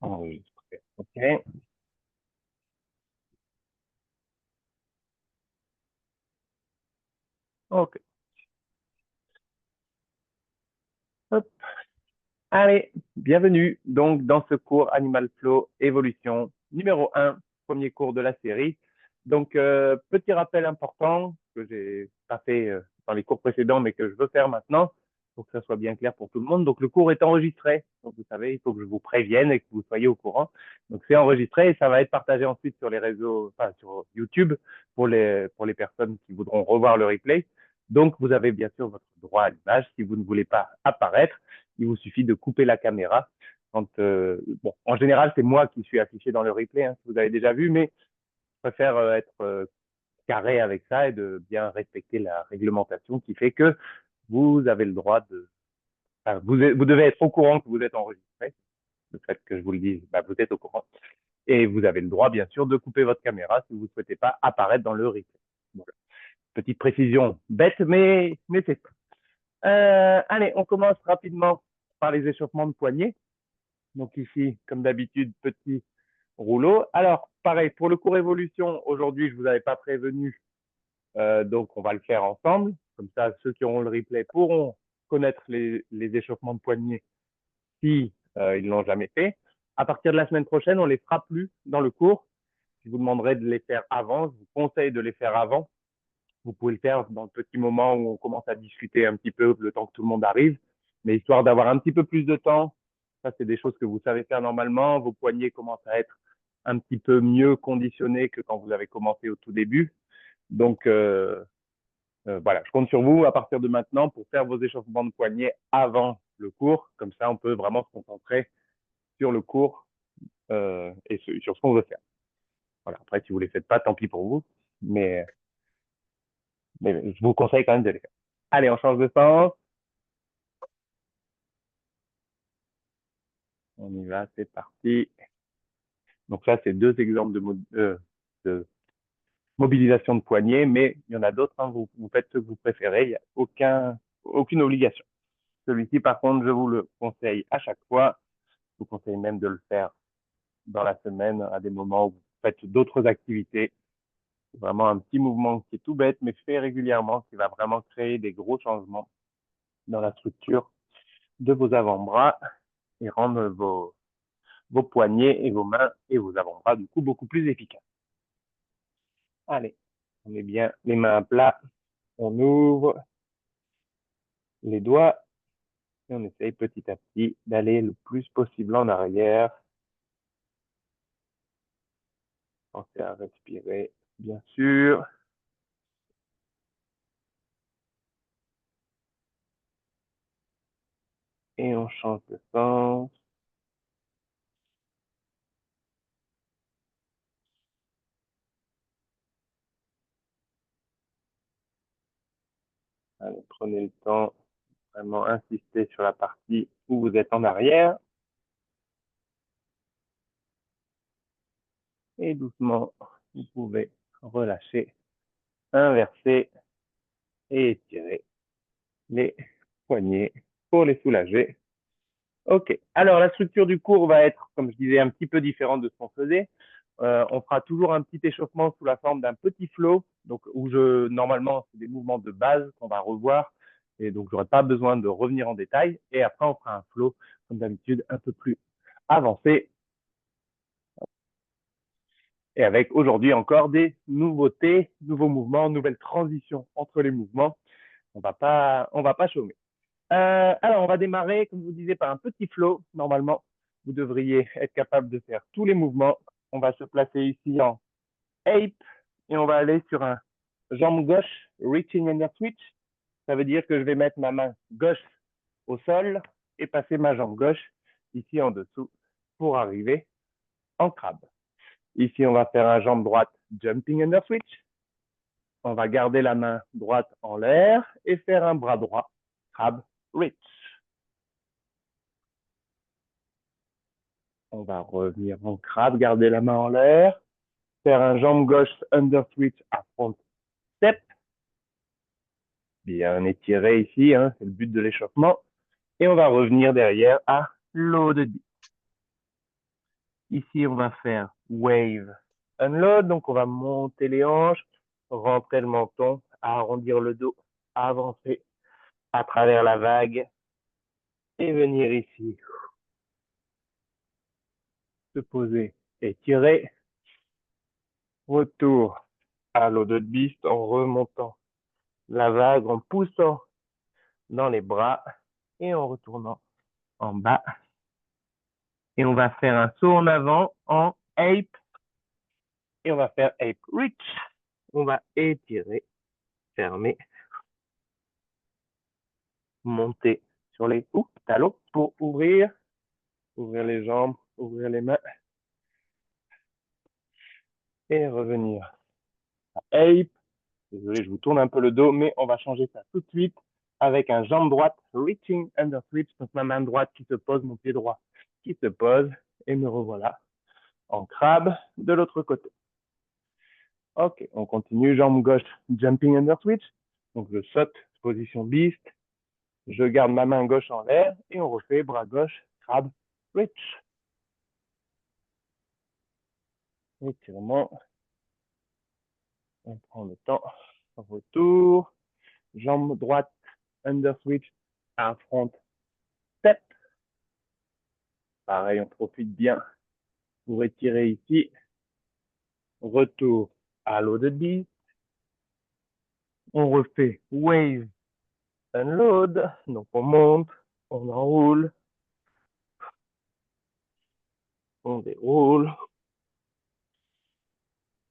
Enregistré. OK. OK. Hop. Allez, bienvenue donc dans ce cours Animal Flow Évolution numéro 1, premier cours de la série. Donc, petit rappel important que j'ai pas fait dans les cours précédents, mais que je veux faire maintenant pour que ça soit bien clair pour tout le monde. Donc, le cours est enregistré. Donc, vous savez, il faut que je vous prévienne et que vous soyez au courant. Donc, c'est enregistré et ça va être partagé ensuite sur les réseaux, enfin, sur YouTube pour les personnes qui voudront revoir le replay. Donc, vous avez bien sûr votre droit à l'image. Si vous ne voulez pas apparaître, il vous suffit de couper la caméra. Quand, bon, en général, c'est moi qui suis affiché dans le replay, hein, si vous avez déjà vu, mais je préfère être carré avec ça et de bien respecter la réglementation qui fait que vous avez le droit de. Enfin, vous devez être au courant que vous êtes enregistré. Le fait que je vous le dise, bah, vous êtes au courant. Et vous avez le droit, bien sûr, de couper votre caméra si vous ne souhaitez pas apparaître dans le replay. Voilà. Petite précision bête, mais c'est ça. Allez, on commence rapidement par les échauffements de poignets. Donc ici, comme d'habitude, petit rouleau. Alors, pareil, pour le cours évolution, aujourd'hui, je ne vous avais pas prévenu, donc on va le faire ensemble. Comme ça, ceux qui auront le replay pourront connaître les échauffements de poignet si ils ne l'ont jamais fait. À partir de la semaine prochaine, on ne les fera plus dans le cours. Je vous demanderai de les faire avant. Je vous conseille de les faire avant. Vous pouvez le faire dans le petit moment où on commence à discuter un petit peu le temps que tout le monde arrive. Mais histoire d'avoir un petit peu plus de temps, ça, c'est des choses que vous savez faire normalement. Vos poignets commencent à être un petit peu mieux conditionnés que quand vous avez commencé au tout début. Donc, voilà, je compte sur vous à partir de maintenant pour faire vos échauffements de poignets avant le cours. Comme ça, on peut vraiment se concentrer sur le cours et sur ce qu'on veut faire. Voilà. Après, si vous ne les faites pas, tant pis pour vous. Mais, mais je vous conseille quand même de les faire. Allez, on change de sens. On y va, c'est parti. Donc ça, c'est deux exemples de mobilisation de poignet, mais il y en a d'autres. Hein. Vous faites ce que vous préférez. Il n'y a aucune obligation. Celui-ci, par contre, je vous le conseille à chaque fois. Je vous conseille même de le faire dans la semaine à des moments où vous faites d'autres activités. C'est vraiment un petit mouvement qui est tout bête, mais fait régulièrement, qui va vraiment créer des gros changements dans la structure de vos avant-bras et rendre vos poignets et vos mains et vos avant-bras, du coup, beaucoup plus efficaces. Allez, on met bien les mains à plat, on ouvre les doigts et on essaye petit à petit d'aller le plus possible en arrière. Pensez à respirer, bien sûr. Et on change de sens. Allez, prenez le temps, vraiment insister sur la partie où vous êtes en arrière. Et doucement, vous pouvez relâcher, inverser et étirer les poignets pour les soulager. Ok. Alors, la structure du cours va être, comme je disais, un petit peu différente de ce qu'on faisait. On fera toujours un petit échauffement sous la forme d'un petit flow, donc où normalement, c'est des mouvements de base qu'on va revoir, et donc j'aurai pas besoin de revenir en détail. Et après, on fera un flow, comme d'habitude, un peu plus avancé, et avec aujourd'hui encore des nouveautés, nouveaux mouvements, nouvelles transitions entre les mouvements. On va pas chômer. Alors, on va démarrer, comme je vous disais, par un petit flow. Normalement, vous devriez être capable de faire tous les mouvements. On va se placer ici en ape et on va aller sur un jambe gauche, reaching under switch. Ça veut dire que je vais mettre ma main gauche au sol et passer ma jambe gauche ici en dessous pour arriver en crabe. Ici, on va faire un jambe droite, jumping under switch. On va garder la main droite en l'air et faire un bras droit, crabe, reach. On va revenir en crabe, garder la main en l'air, faire un jambe gauche under switch à front step, bien étiré ici, hein, c'est le but de l'échauffement. Et on va revenir derrière à loaded. Ici, on va faire wave, unload. Donc, on va monter les hanches, rentrer le menton, arrondir le dos, avancer à travers la vague et venir ici. Se poser et tirer. Retour à l'eau de biste en remontant la vague, en poussant dans les bras et en retournant en bas. Et on va faire un saut en avant en ape. Et on va faire ape reach. On va étirer, fermer, monter sur les talons pour ouvrir les jambes, ouvrir les mains et revenir à ape. Désolé, je vous tourne un peu le dos, mais on va changer ça tout de suite avec un jambe droite, reaching under switch. Donc ma main droite qui se pose, mon pied droit qui se pose, et me revoilà en crabe de l'autre côté. Ok, on continue, jambe gauche, jumping under switch. Donc je saute, position beast. Je garde ma main gauche en l'air et on refait bras gauche, crabe, switch. Étirement. On prend le temps. Retour. Jambe droite, under switch, à front, step. Pareil, on profite bien pour étirer ici. Retour à l'eau de beast. On refait wave, unload. Donc on monte, on enroule, on déroule.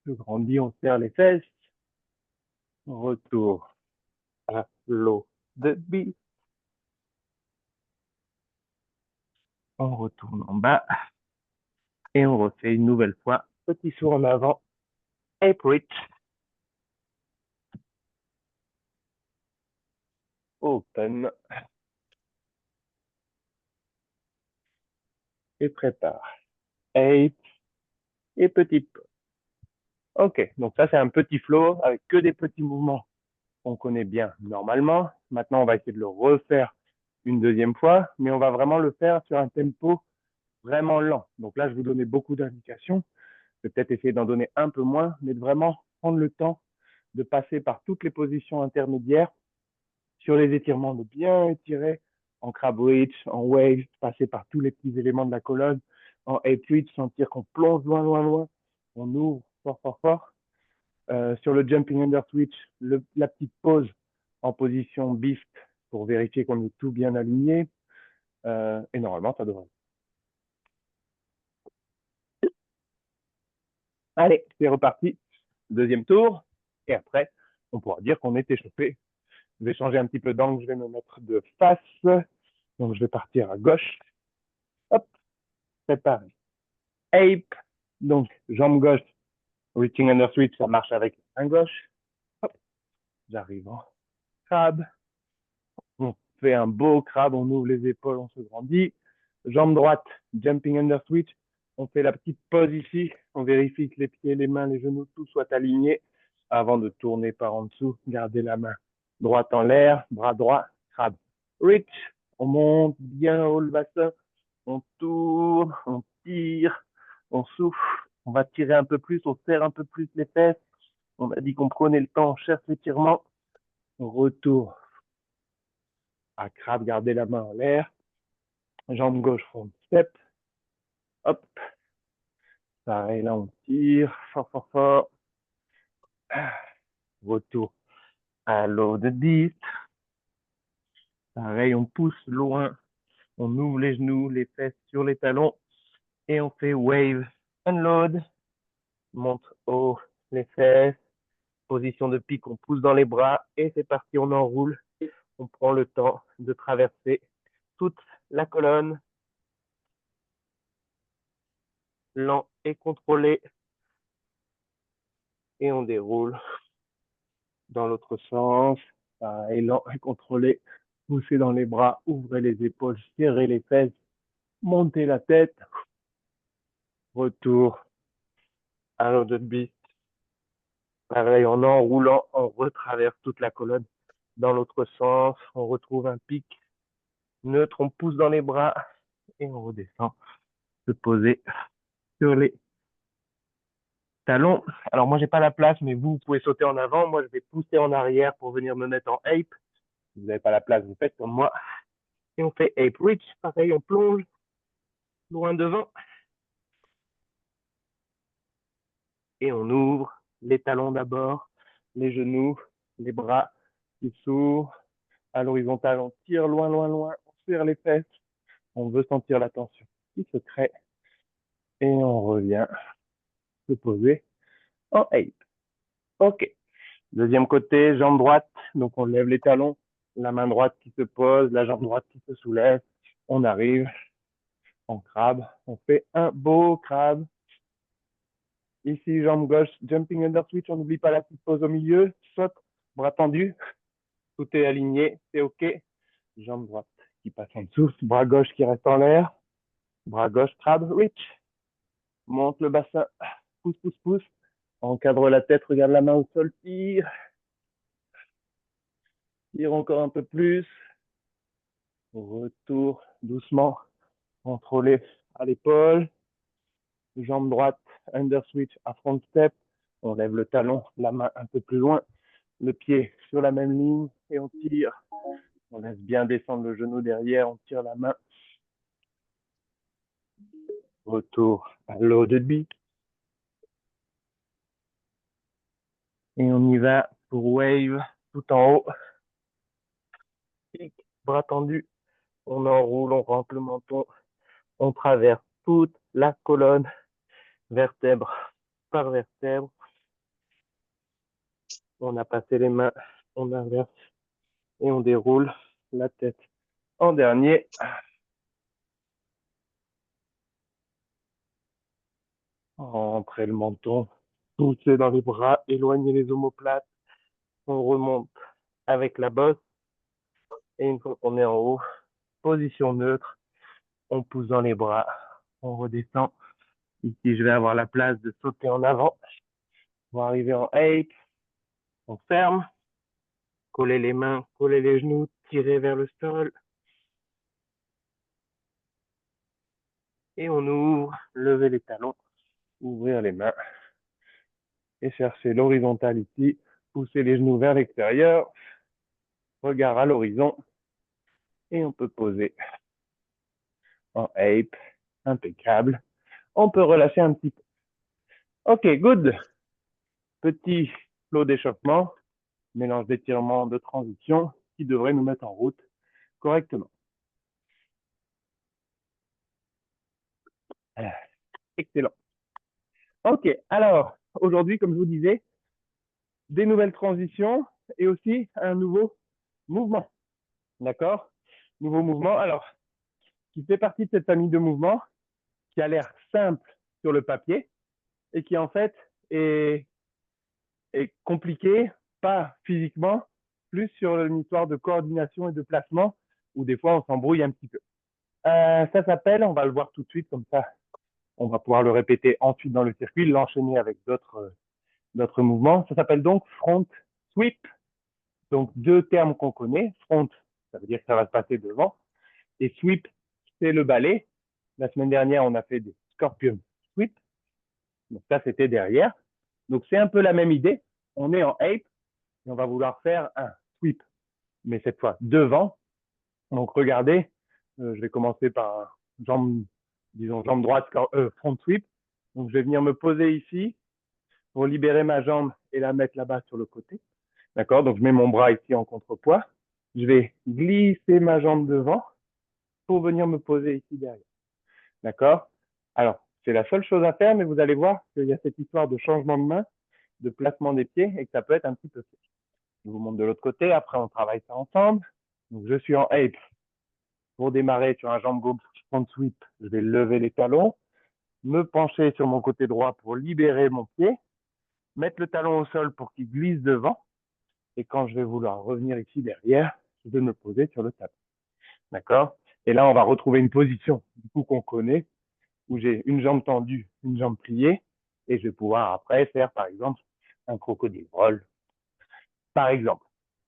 Je grandis, on serre les fesses. Retour à l'eau de beast. On retourne en bas et on refait une nouvelle fois. Petit saut en avant, ape reach. Open. Et prépare. Ape et petit peu. Ok, donc ça c'est un petit flow avec que des petits mouvements qu'on connaît bien normalement. Maintenant, on va essayer de le refaire une deuxième fois, mais on va vraiment le faire sur un tempo vraiment lent. Donc là, je vous donnais beaucoup d'indications. Je vais peut-être essayer d'en donner un peu moins, mais de vraiment prendre le temps de passer par toutes les positions intermédiaires sur les étirements, de bien étirer en crab reach, en wave, passer par tous les petits éléments de la colonne, en ape reach, sentir qu'on plonge loin, loin, loin, on ouvre fort, fort, fort. Sur le jumping under switch, la petite pause en position beast pour vérifier qu'on est tout bien aligné. Et normalement, ça devrait. Allez, c'est reparti. Deuxième tour. Et après, on pourra dire qu'on est échauffé. Je vais changer un petit peu d'angle. Je vais me mettre de face. Donc, je vais partir à gauche. Hop, préparé. Ape. Donc, jambe gauche. Reaching under switch, ça marche avec la main gauche. Hop, j'arrive en crabe. On fait un beau crabe, on ouvre les épaules, on se grandit. Jambe droite, jumping under switch. On fait la petite pause ici. On vérifie que les pieds, les mains, les genoux, tout soit aligné avant de tourner par en dessous. Gardez la main droite en l'air, bras droit, crabe. Reach. On monte bien haut le bassin. On tourne, on tire, on souffle. On va tirer un peu plus, on serre un peu plus les fesses. On a dit qu'on prenait le temps, on cherche l'étirement. On retourne à crabe, gardez la main en l'air. Jambe gauche, front step. Hop. Pareil, là, on tire fort, fort, fort. Retour à l'eau de 10. Pareil, on pousse loin. On ouvre les genoux, les fesses sur les talons. Et on fait wave, unload. Monte haut les fesses. Position de pique, on pousse dans les bras. Et c'est parti, on enroule. On prend le temps de traverser toute la colonne. Lent et contrôlé. Et on déroule dans l'autre sens. Pareil, lent et contrôlé. Poussez dans les bras, ouvrez les épaules, serrez les fesses, montez la tête. Retour à l'eau de beast. Pareil, en enroulant, on retraverse toute la colonne dans l'autre sens. On retrouve un pic neutre, on pousse dans les bras et on redescend. Se poser sur les talons. Alors moi, j'ai pas la place, mais vous pouvez sauter en avant. Moi, je vais pousser en arrière pour venir me mettre en ape. Si vous n'avez pas la place, vous faites comme moi. Et on fait ape reach. Pareil, on plonge loin devant. Et on ouvre les talons d'abord, les genoux, les bras qui s'ouvrent. À l'horizontale, on tire loin, loin, loin. On serre les fesses. On veut sentir la tension qui se crée. Et on revient se poser en ape. OK. Deuxième côté, jambe droite. Donc, on lève les talons. La main droite qui se pose, la jambe droite qui se soulève. On arrive en crabe. On fait un beau crabe. Ici, jambe gauche, jumping under switch. On n'oublie pas la petite pause au milieu. Saute, bras tendus. Tout est aligné. C'est OK. Jambe droite qui passe en dessous. Bras gauche qui reste en l'air. Bras gauche, crabe, reach. Monte le bassin. Pousse, pousse, pousse. Encadre la tête. Regarde la main au sol. Tire. Tire encore un peu plus. Retour doucement. Contrôlé à l'épaule. Jambe droite, under switch à front step. On lève le talon, la main un peu plus loin. Le pied sur la même ligne et on tire. On laisse bien descendre le genou derrière. On tire la main. Retour à l'eau de bille. Et on y va pour wave tout en haut. Bras tendus. On enroule, on rentre le menton. On traverse toute la colonne, vertèbre par vertèbre. On a passé les mains, on inverse et on déroule la tête en dernier. Rentrez le menton, poussez dans les bras, éloignez les omoplates. On remonte avec la bosse. Et une fois qu'on est en haut, position neutre, on pousse dans les bras, on redescend. Ici, je vais avoir la place de sauter en avant pour arriver en ape. On ferme, coller les mains, coller les genoux, tirer vers le sol. Et on ouvre, lever les talons, ouvrir les mains et chercher l'horizontale ici. Pousser les genoux vers l'extérieur, regard à l'horizon et on peut poser en ape, impeccable. On peut relâcher un petit peu. OK, good. Petit flow d'échauffement, mélange d'étirement, de transition qui devrait nous mettre en route correctement. Excellent. OK, alors aujourd'hui, comme je vous disais, des nouvelles transitions et aussi un nouveau mouvement. D'accord? Nouveau mouvement, alors, qui fait partie de cette famille de mouvements qui a l'air simple sur le papier et qui en fait est compliqué, pas physiquement, plus sur une histoire de coordination et de placement où des fois on s'embrouille un petit peu. Ça s'appelle, on va le voir tout de suite comme ça, on va pouvoir le répéter ensuite dans le circuit, l'enchaîner avec d'autres mouvements. Ça s'appelle donc front sweep. Donc deux termes qu'on connaît. Front, ça veut dire que ça va se passer devant. Et sweep, c'est le balai. La semaine dernière, on a fait des scorpion sweep. Donc ça, c'était derrière. Donc c'est un peu la même idée. On est en ape et on va vouloir faire un sweep, mais cette fois devant. Donc regardez, je vais commencer par jambe, disons jambe droite, front sweep. Donc je vais venir me poser ici pour libérer ma jambe et la mettre là-bas sur le côté. D'accord? Donc je mets mon bras ici en contrepoids. Je vais glisser ma jambe devant pour venir me poser ici derrière. D'accord? Alors, c'est la seule chose à faire, mais vous allez voir qu'il y a cette histoire de changement de main, de placement des pieds et que ça peut être un petit peu fait. Je vous montre de l'autre côté, après on travaille ça ensemble. Donc je suis en ape. Pour démarrer sur un jambe gauche front sweep, je vais lever les talons, me pencher sur mon côté droit pour libérer mon pied, mettre le talon au sol pour qu'il glisse devant. Et quand je vais vouloir revenir ici derrière, je vais me poser sur le tapis. D'accord? Et là, on va retrouver une position du coup qu'on connaît, où j'ai une jambe tendue, une jambe pliée, et je vais pouvoir après faire, par exemple, un crocodile roll, par exemple.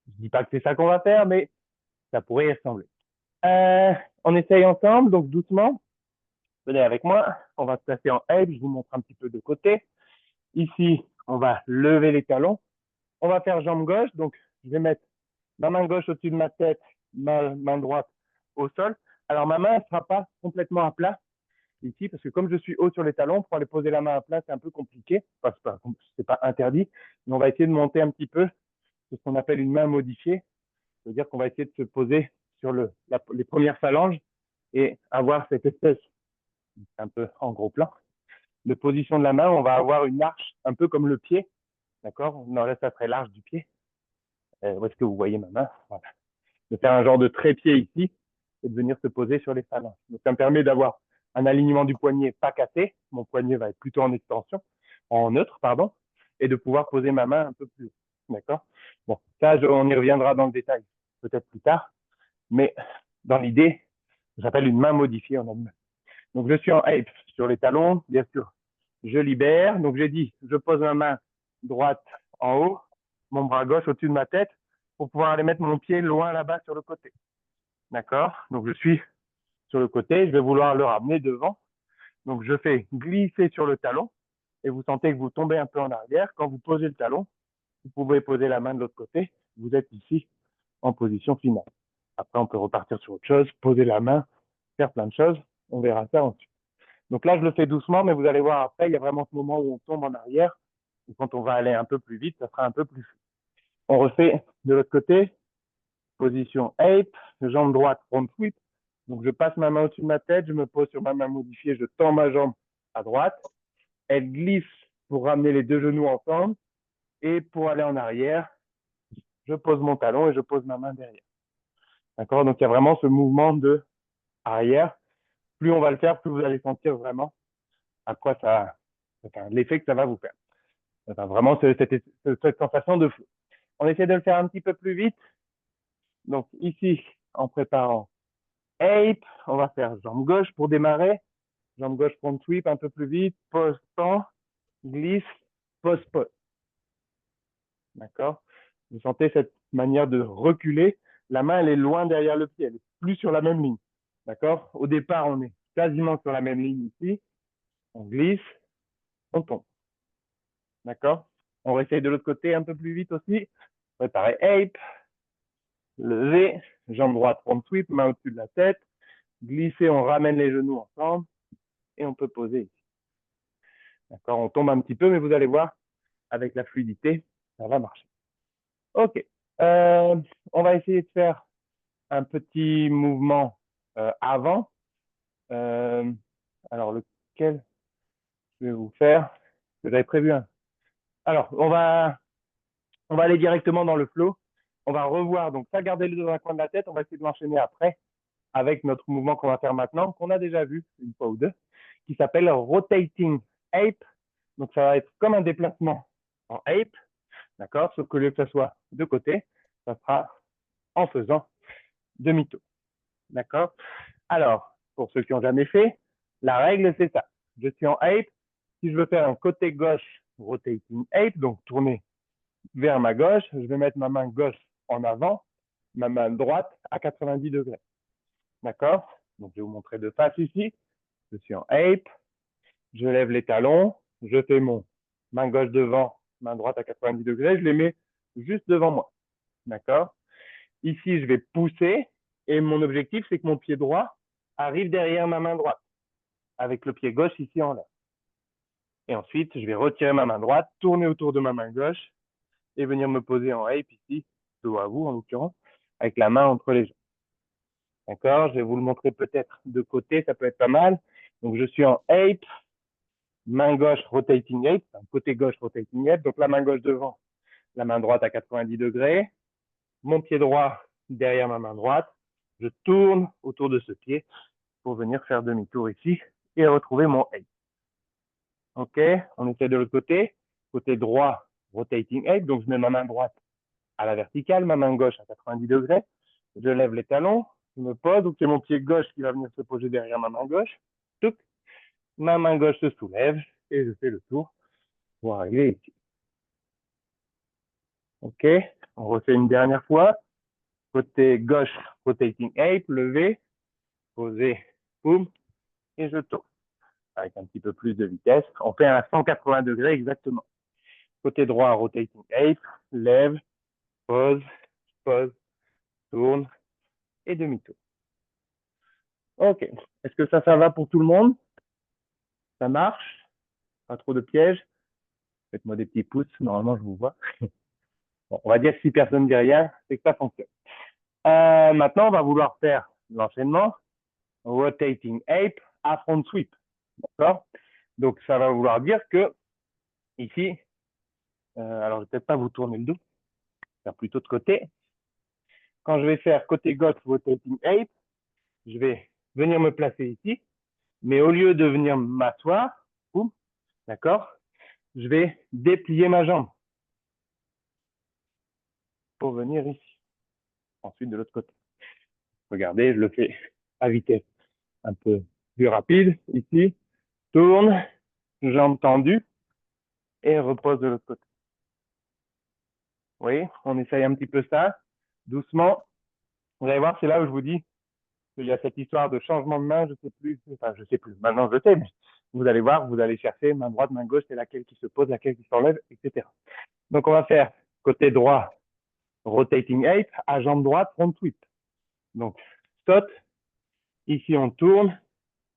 Je ne dis pas que c'est ça qu'on va faire, mais ça pourrait y ressembler. On essaye ensemble, donc doucement. Venez avec moi, on va se placer en ape, je vous montre un petit peu de côté. Ici, on va lever les talons. On va faire jambe gauche, donc je vais mettre ma main gauche au-dessus de ma tête, ma main droite au sol. Alors ma main ne sera pas complètement à plat ici, parce que comme je suis haut sur les talons, pour aller poser la main à plat, c'est un peu compliqué. Enfin, c'est pas interdit, mais on va essayer de monter un petit peu ce qu'on appelle une main modifiée. C'est-à-dire qu'on va essayer de se poser sur les premières phalanges et avoir cette espèce, un peu en gros plan, de position de la main. On va avoir une arche, un peu comme le pied, d'accord? Non, là, ça serait l'arche du pied. Où est-ce que vous voyez ma main? Voilà. De faire un genre de trépied ici et de venir se poser sur les phalanges. Donc, ça me permet d'avoir un alignement du poignet pas cassé. Mon poignet va être plutôt en extension, en neutre, pardon, et de pouvoir poser ma main un peu plus haut. D'accord? Bon, ça, on y reviendra dans le détail peut-être plus tard, mais dans l'idée, j'appelle une main modifiée en animal. Donc, je suis en ape sur les talons, bien sûr. Je libère. Donc, j'ai dit, je pose ma main droite en haut, mon bras gauche au-dessus de ma tête pour pouvoir aller mettre mon pied loin là-bas sur le côté. D'accord? Donc, je suis sur le côté. Je vais vouloir le ramener devant. Donc, je fais glisser sur le talon et vous sentez que vous tombez un peu en arrière. Quand vous posez le talon, vous pouvez poser la main de l'autre côté. Vous êtes ici en position finale. Après, on peut repartir sur autre chose, poser la main, faire plein de choses. On verra ça ensuite. Donc là, je le fais doucement, mais vous allez voir après, il y a vraiment ce moment où on tombe en arrière. Et quand on va aller un peu plus vite, ça sera un peu plus fluide. On refait de l'autre côté, position ape, jambe droite, front sweep. Donc je passe ma main au-dessus de ma tête, je me pose sur ma main modifiée, je tends ma jambe à droite. Elle glisse pour ramener les deux genoux ensemble. Et pour aller en arrière, je pose mon talon et je pose ma main derrière. D'accord? Donc il y a vraiment ce mouvement de arrière. Plus on va le faire, plus vous allez sentir vraiment à quoi ça, l'effet que ça va vous faire. Enfin, vraiment cette sensation de flou. On essaie de le faire un petit peu plus vite. Donc ici, en préparant ape, on va faire jambe gauche pour démarrer. Jambe gauche front sweep un peu plus vite. Pose temps, glisse, pose pose. D'accord? Vous sentez cette manière de reculer. La main, elle est loin derrière le pied. Elle est plus sur la même ligne. D'accord? Au départ, on est quasiment sur la même ligne ici. On glisse, on tombe. D'accord? On réessaye de l'autre côté un peu plus vite aussi. Préparez ape, lever, jambe droite front sweep, main au-dessus de la tête, glisser, on ramène les genoux ensemble et on peut poser ici. D'accord? On tombe un petit peu, mais vous allez voir, avec la fluidité, ça va marcher. Ok. On va essayer de faire un petit mouvement avant. Alors, lequel je vais vous faire? J'avais prévu un. Alors, on va aller directement dans le flow. On va revoir, donc ça, gardez-le dans un coin de la tête. On va essayer de l'enchaîner après avec notre mouvement qu'on va faire maintenant, qu'on a déjà vu une fois ou deux, qui s'appelle Rotating Ape. Donc, ça va être comme un déplacement en ape, d'accord? Sauf qu'au lieu que ça soit de côté, ça sera en faisant demi-tour, d'accord? Alors, pour ceux qui n'ont jamais fait, la règle, c'est ça. Je suis en ape. Si je veux faire un côté gauche, rotating ape, donc tourner vers ma gauche, je vais mettre ma main gauche en avant, ma main droite à 90 degrés. D'accord? Donc, je vais vous montrer de face ici. Je suis en ape. Je lève les talons. Je fais mon main gauche devant, main droite à 90 degrés. Je les mets juste devant moi. D'accord? Ici, je vais pousser. Et mon objectif, c'est que mon pied droit arrive derrière ma main droite, avec le pied gauche ici en l'air. Et ensuite, je vais retirer ma main droite, tourner autour de ma main gauche et venir me poser en ape ici, dos à vous en l'occurrence, avec la main entre les jambes. D'accord? Je vais vous le montrer peut-être de côté, ça peut être pas mal. Donc, je suis en ape, main gauche rotating ape, côté gauche rotating ape. Donc, la main gauche devant, la main droite à 90 degrés. Mon pied droit derrière ma main droite. Je tourne autour de ce pied pour venir faire demi-tour ici et retrouver mon ape. OK? On essaie de l'autre côté. Côté droit, rotating ape. Donc, je mets ma main droite à la verticale, ma main gauche à 90 degrés. Je lève les talons, je me pose, donc c'est mon pied gauche qui va venir se poser derrière ma main gauche. Touc. Ma main gauche se soulève et je fais le tour pour arriver ici. OK? On refait une dernière fois. Côté gauche, rotating ape, levé, posé, boum, et je tourne. avec un petit peu plus de vitesse. On fait un 180 degrés exactement. Côté droit, rotating ape, lève, pose, pose, tourne et demi-tour. Ok. Est-ce que ça va pour tout le monde? Ça marche? Pas trop de pièges? Faites-moi des petits pouces, normalement je vous vois. Bon, on va dire que si personne ne dit rien, c'est que ça fonctionne. Maintenant, on va vouloir faire l'enchaînement rotating ape à front sweep. D'accord? Donc, ça va vouloir dire que ici, alors je ne vais peut-être pas vous tourner le dos, faire plutôt de côté. Quand je vais faire côté gauche rotating ape, je vais venir me placer ici, mais au lieu de venir m'asseoir, d'accord, je vais déplier ma jambe pour venir ici. Ensuite, de l'autre côté. Regardez, je le fais à vitesse un peu plus rapide. Ici, tourne, jambe tendue et repose de l'autre côté. Vous voyez, on essaye un petit peu ça, doucement. Vous allez voir, c'est là où je vous dis qu'il y a cette histoire de changement de main, je sais plus, enfin, je sais plus. Maintenant, je sais, mais vous allez voir, vous allez chercher main droite, main gauche, c'est laquelle qui se pose, laquelle qui s'enlève, etc. Donc, on va faire côté droit, rotating ape, à jambe droite, front sweep. Donc, saute. Ici, on tourne,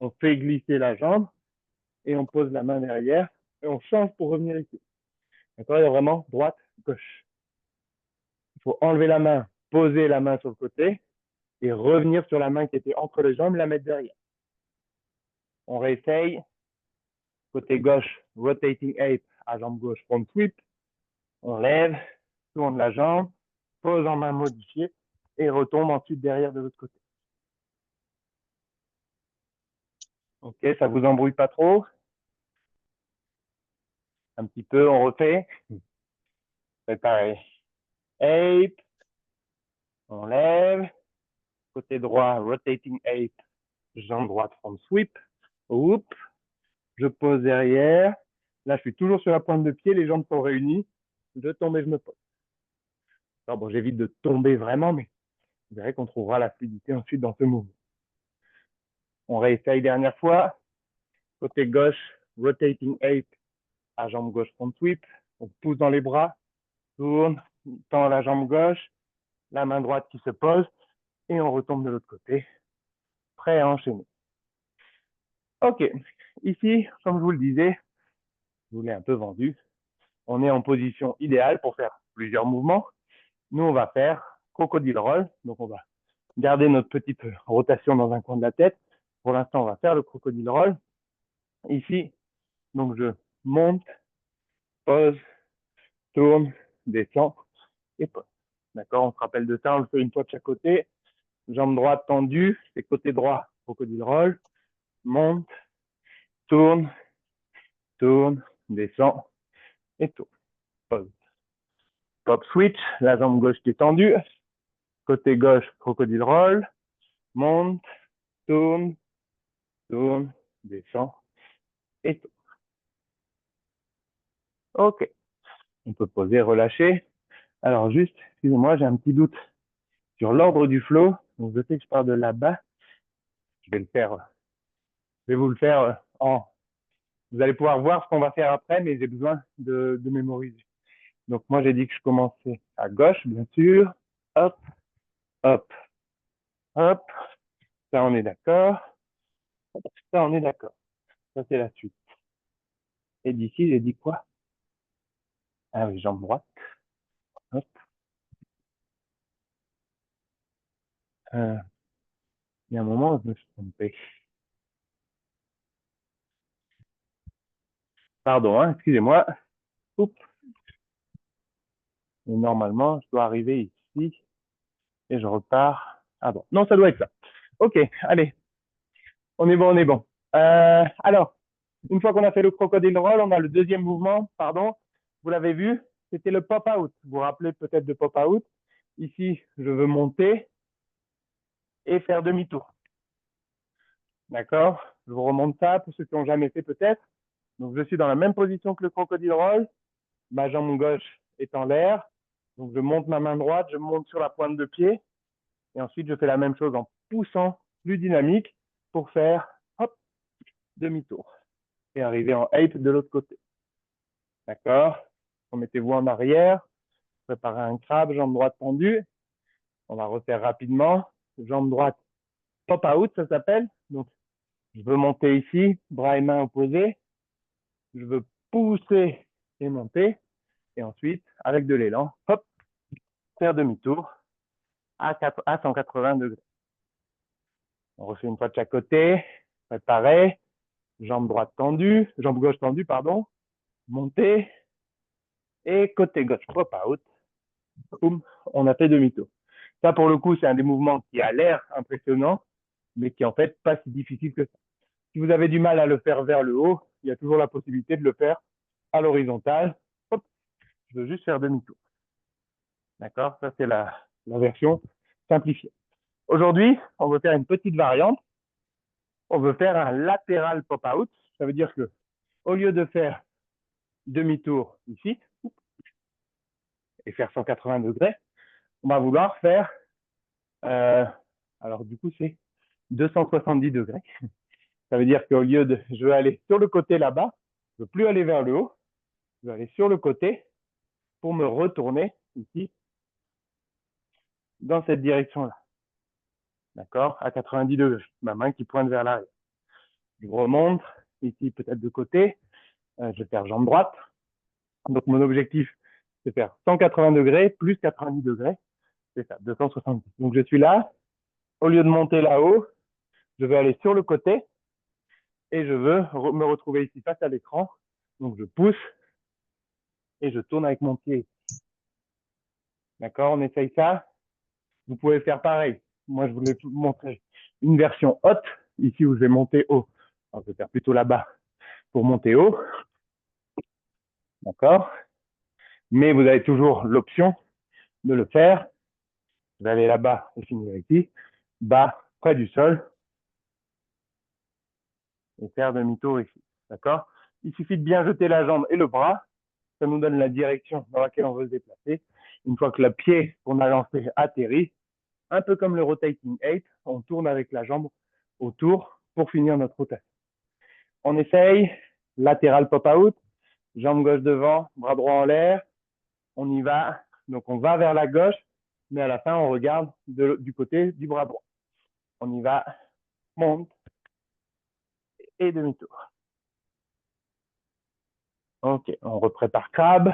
on fait glisser la jambe et on pose la main derrière et on change pour revenir ici. D'accord? Il y a vraiment droite, gauche. Il faut enlever la main, poser la main sur le côté et revenir sur la main qui était entre les jambes, la mettre derrière. On réessaye. Côté gauche, rotating ape à jambe gauche, front sweep. On lève, tourne la jambe, pose en main modifiée et retombe ensuite derrière de l'autre côté. Ok, ça vous embrouille pas trop? Un petit peu, on refait. C'est pareil. Ape, on lève. Côté droit, rotating ape, jambe droite, front sweep. Oups, je pose derrière. Là, je suis toujours sur la pointe de pied, les jambes sont réunies. Je tombe et je me pose. Alors bon, j'évite de tomber vraiment, mais vous verrez qu'on trouvera la fluidité ensuite dans ce mouvement. On réessaye dernière fois. Côté gauche, rotating ape à jambe gauche, front sweep. On pousse dans les bras, tourne, tend la jambe gauche, la main droite qui se pose et on retombe de l'autre côté. Prêt à enchaîner. Ok, ici, comme je vous le disais, je vous l'ai un peu vendu. On est en position idéale pour faire plusieurs mouvements. Nous, on va faire crocodile roll. Donc, on va garder notre petite rotation dans un coin de la tête. Pour l'instant, on va faire le crocodile roll. Ici, donc je monte, pose, tourne, descends et pose. D'accord? On se rappelle de ça, on le fait une fois de chaque côté. Jambe droite tendue, c'est côté droit, crocodile roll. Monte, tourne, tourne, descend et tourne. Pose. Pop switch, la jambe gauche qui est tendue. Côté gauche, crocodile roll. Monte, tourne, tourne, descend et tourne. Ok. On peut poser, relâcher. Alors juste, excusez-moi, j'ai un petit doute sur l'ordre du flow. Donc je sais que je pars de là-bas. Je vais le faire. Je vais vous le faire en. Vous allez pouvoir voir ce qu'on va faire après, mais j'ai besoin de mémoriser. Donc moi j'ai dit que je commençais à gauche, bien sûr. Hop, hop, hop. Ça on est d'accord. Ça on est d'accord. Ça c'est la suite. Et d'ici j'ai dit quoi? Ah oui, jambe droite. Hop. Il y a un moment où je me suis trompé. Pardon, hein, excusez-moi. Oups. Et normalement, je dois arriver ici et je repars. Ah bon, non, ça doit être ça. Ok, allez, on est bon, on est bon. Alors, une fois qu'on a fait le crocodile roll, on a le deuxième mouvement, pardon. Vous l'avez vu, c'était le pop-out. Vous vous rappelez peut-être de pop-out. Ici, je veux monter et faire demi-tour. D'accord? Je vous remonte ça pour ceux qui n'ont jamais fait peut-être. Donc, je suis dans la même position que le crocodile roll. Ma jambe gauche est en l'air. Donc, je monte ma main droite, je monte sur la pointe de pied. Et ensuite, je fais la même chose en poussant plus dynamique pour faire, hop, demi-tour. et arriver en ape de l'autre côté. D'accord? Remettez-vous en arrière, préparez un crabe, jambe droite tendue. On va refaire rapidement. Jambe droite, pop out, ça s'appelle. Donc, je veux monter ici, bras et mains opposés. Je veux pousser et monter. Et ensuite, avec de l'élan, hop, faire demi-tour à 180 degrés. On refait une fois de chaque côté. Préparez. Jambe droite tendue, jambe gauche tendue, pardon. Montez. Et côté gauche, pop out. Boum, on a fait demi-tour. Ça, pour le coup, c'est un des mouvements qui a l'air impressionnant, mais qui est en fait pas si difficile que ça. Si vous avez du mal à le faire vers le haut, il y a toujours la possibilité de le faire à l'horizontale. Hop, je veux juste faire demi-tour. D'accord? Ça, c'est la version simplifiée. Aujourd'hui, on veut faire une petite variante. On veut faire un latéral pop-out. Ça veut dire que au lieu de faire demi-tour ici et faire 180 degrés, on va vouloir faire, alors du coup, c'est 270 degrés. Ça veut dire qu'au lieu de, je veux aller sur le côté là-bas, je ne veux plus aller vers le haut, je vais aller sur le côté pour me retourner ici dans cette direction-là. D'accord? À 90 degrés. Ma main qui pointe vers l'arrière. Je remonte ici peut-être de côté. Je vais faire jambe droite. Donc mon objectif, c'est faire 180 degrés plus 90 degrés. C'est ça, 270. Donc je suis là. Au lieu de monter là-haut, je vais aller sur le côté et je veux me retrouver ici face à l'écran. Donc je pousse et je tourne avec mon pied. D'accord? On essaye ça. Vous pouvez faire pareil. Moi, je voulais vous montrer une version haute, ici où je vais monter haut. Alors, je vais faire plutôt là-bas pour monter haut. D'accord? Mais vous avez toujours l'option de le faire. Vous allez là-bas et finir ici, bas, près du sol, et faire demi-tour ici. D'accord? Il suffit de bien jeter la jambe et le bras. Ça nous donne la direction dans laquelle on veut se déplacer. Une fois que le pied qu'on a lancé atterrit, un peu comme le rotating 8, on tourne avec la jambe autour pour finir notre rotation. On essaye, latéral pop-out, jambe gauche devant, bras droit en l'air. On y va. Donc, on va vers la gauche, mais à la fin, on regarde du côté du bras droit. On y va, monte et demi-tour. Ok, on reprépare crabe.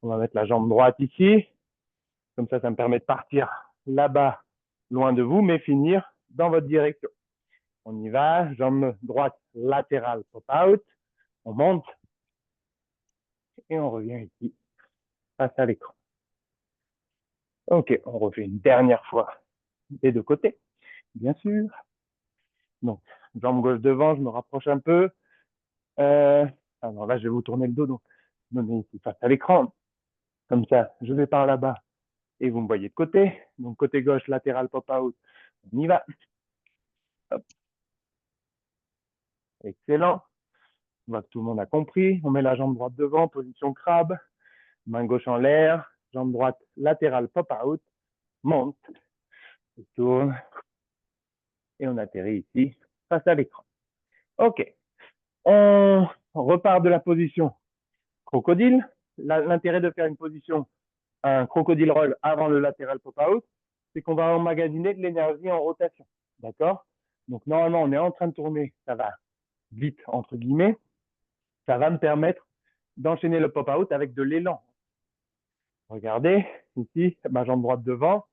On va mettre la jambe droite ici. Comme ça me permet de partir là-bas, loin de vous, mais finir dans votre direction. On y va, jambe droite latérale pop-out. On monte et on revient ici, face à l'écran. Ok, on refait une dernière fois des deux côtés, bien sûr. Donc, jambe gauche devant, je me rapproche un peu. Alors là, je vais vous tourner le dos, donc je me mets ici face à l'écran. Comme ça, je vais par là-bas et vous me voyez de côté. Donc, côté gauche, latéral pop-out, on y va. Hop. Excellent. On voit que tout le monde a compris. On met la jambe droite devant, position crabe. Main gauche en l'air, jambe droite latérale pop-out. Monte, on tourne et on atterrit ici face à l'écran. Ok, on repart de la position crocodile. L'intérêt de faire une position, un crocodile roll avant le latéral pop-out, c'est qu'on va emmagasiner de l'énergie en rotation. D'accord? Donc normalement, on est en train de tourner, ça va vite, entre guillemets. Ça va me permettre d'enchaîner le pop-out avec de l'élan. Regardez, ici, ma jambe droite devant.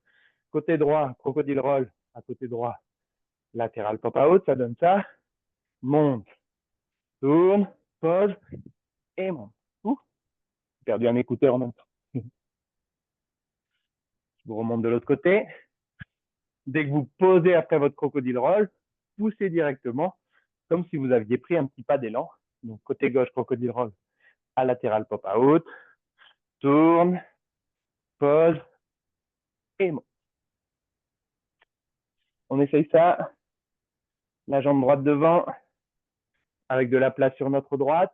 Côté droit, crocodile roll, à côté droit, latéral pop-out, ça donne ça. Monte, tourne, pose et monte. Ouh, j'ai perdu un écouteur en même temps. Je vous remonte de l'autre côté. Dès que vous posez après votre crocodile roll, poussez directement, comme si vous aviez pris un petit pas d'élan. Donc, côté gauche, crocodile roll, à latéral pop-out, tourne, pose et monte. On essaye ça. La jambe droite devant, avec de la place sur notre droite.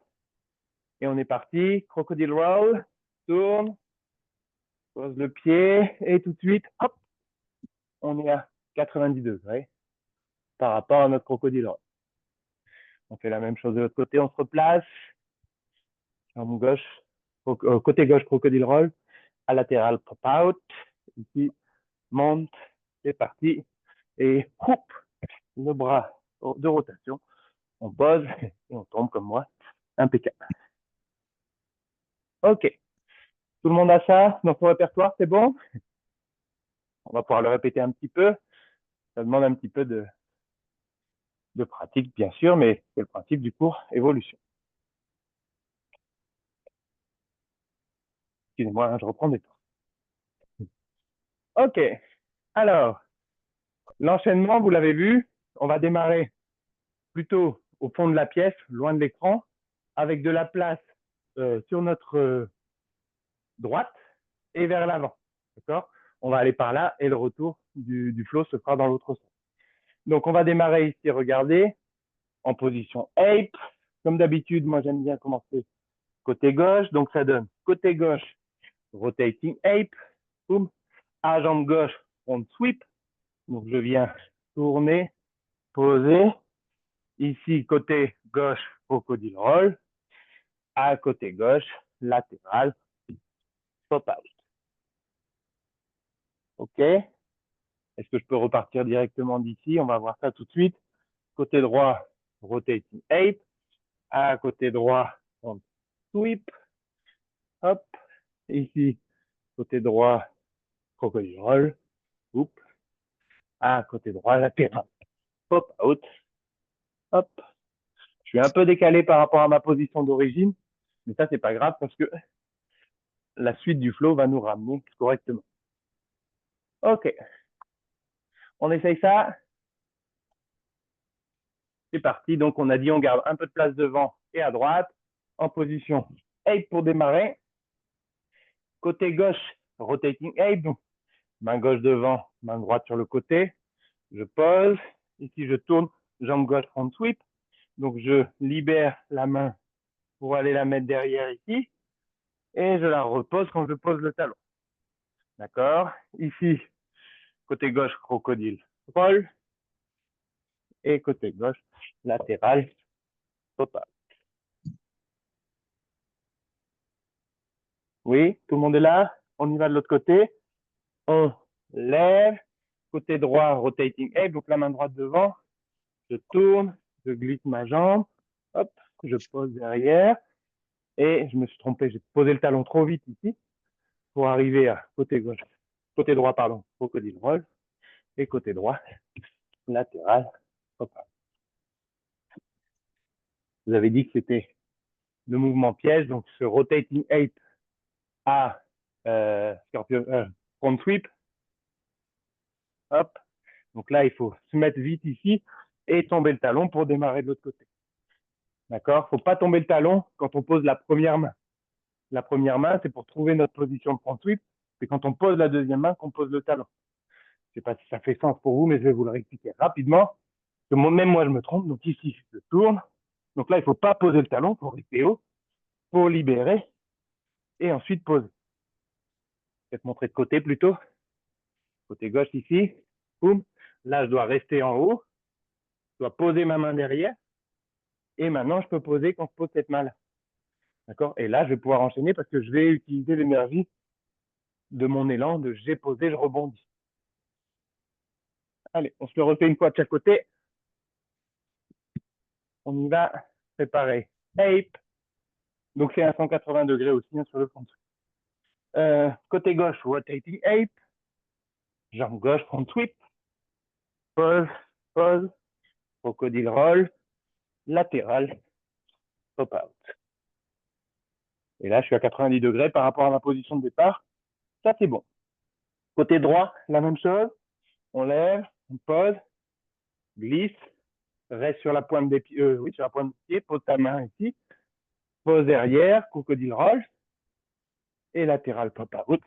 Et on est parti. Crocodile roll, tourne, pose le pied et tout de suite, hop, on est à 90 degrés par rapport à notre crocodile roll. On fait la même chose de l'autre côté, on se replace. Jambe gauche, côté gauche, crocodile roll. À latéral, pop out. Ici, monte, c'est parti. Et hop, le bras de rotation. On pose et on tombe comme moi. Impeccable. Ok. Tout le monde a ça dans son répertoire, c'est bon? On va pouvoir le répéter un petit peu. Ça demande un petit peu de pratique, bien sûr, mais c'est le principe du cours évolution. Excusez-moi, hein, je reprends des temps. Ok. Alors, l'enchaînement, vous l'avez vu, on va démarrer plutôt au fond de la pièce, loin de l'écran, avec de la place sur notre droite et vers l'avant. D'accord? On va aller par là et le retour du flow se fera dans l'autre sens. Donc, on va démarrer ici, regardez, en position ape. Comme d'habitude, moi, j'aime bien commencer côté gauche. Donc, ça donne côté gauche, rotating ape. Boum. À jambe gauche, front sweep. Donc, je viens tourner, poser. Ici, côté gauche, crocodile roll. À côté gauche, latéral, pop out. OK? Est-ce que je peux repartir directement d'ici? On va voir ça tout de suite. Côté droit, rotating ape. À côté droit, front sweep. Hop. Ici, côté droit, crocodile roll. Oups. À côté droit, latéral. Pop out. Hop. Je suis un peu décalé par rapport à ma position d'origine, mais ça, c'est pas grave parce que la suite du flow va nous ramener correctement. OK. On essaye ça. C'est parti. Donc, on a dit on garde un peu de place devant et à droite. En position ape pour démarrer. Côté gauche, rotating ape. Donc, main gauche devant, main droite sur le côté. Je pose. Ici, je tourne, jambe gauche front sweep. Donc, je libère la main pour aller la mettre derrière ici. Et je la repose quand je pose le talon. D'accord? Ici, côté gauche, crocodile roll. Et côté gauche, latéral, total. Oui, tout le monde est là? On y va de l'autre côté. On lève. Côté droit, rotating ape. Donc la main droite devant. Je tourne. Je glisse ma jambe. Hop, je pose derrière. Et je me suis trompé. J'ai posé le talon trop vite ici pour arriver à côté gauche. Côté droit, pardon, crocodile roll. Et côté droit, latéral, total. Vous avez dit que c'était le mouvement piège. Donc ce rotating ape à front sweep. Hop. Donc là, il faut se mettre vite ici et tomber le talon pour démarrer de l'autre côté. D'accord? Il ne faut pas tomber le talon quand on pose la première main. La première main, c'est pour trouver notre position de front sweep. C'est quand on pose la deuxième main qu'on pose le talon. Je ne sais pas si ça fait sens pour vous, mais je vais vous le réexpliquer rapidement. Même moi, je me trompe. Donc ici, je tourne. Donc là, il ne faut pas poser le talon pour rester haut, pour libérer et ensuite poser. Je vais te montrer de côté plutôt. Côté gauche ici. Boum. Là, je dois rester en haut. Je dois poser ma main derrière. Et maintenant, je peux poser quand je pose cette main-là. D'accord? Et là, je vais pouvoir enchaîner parce que je vais utiliser l'énergie de mon élan de j'ai posé, je rebondis. Allez, on se le refait une fois de chaque côté. On y va. Préparer. Ape. Donc, c'est un 180 degrés aussi hein, sur le front. Côté gauche, rotating ape. Jambe gauche, front sweep. Pause, pause. Crocodile roll. Latéral. Pop out. Et là, je suis à 90 degrés par rapport à ma position de départ. Ça, c'est bon. Côté droit, la même chose. On lève, on pose, glisse, reste sur la pointe des pieds, oui, sur la pointe des pieds, pose ta main ici, pose derrière, crocodile roll, et latéral pop out.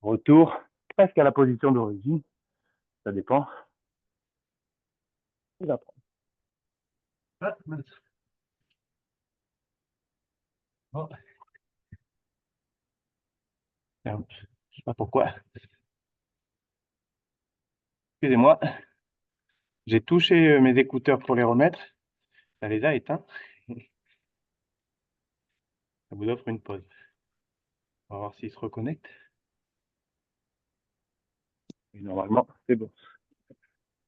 Retour presque à la position d'origine. Ça dépend. Oh. Je ne sais pas pourquoi. Excusez-moi. J'ai touché mes écouteurs pour les remettre. Ça les a éteints. Ça vous offre une pause. On va voir s'il se reconnecte. Et normalement, c'est bon.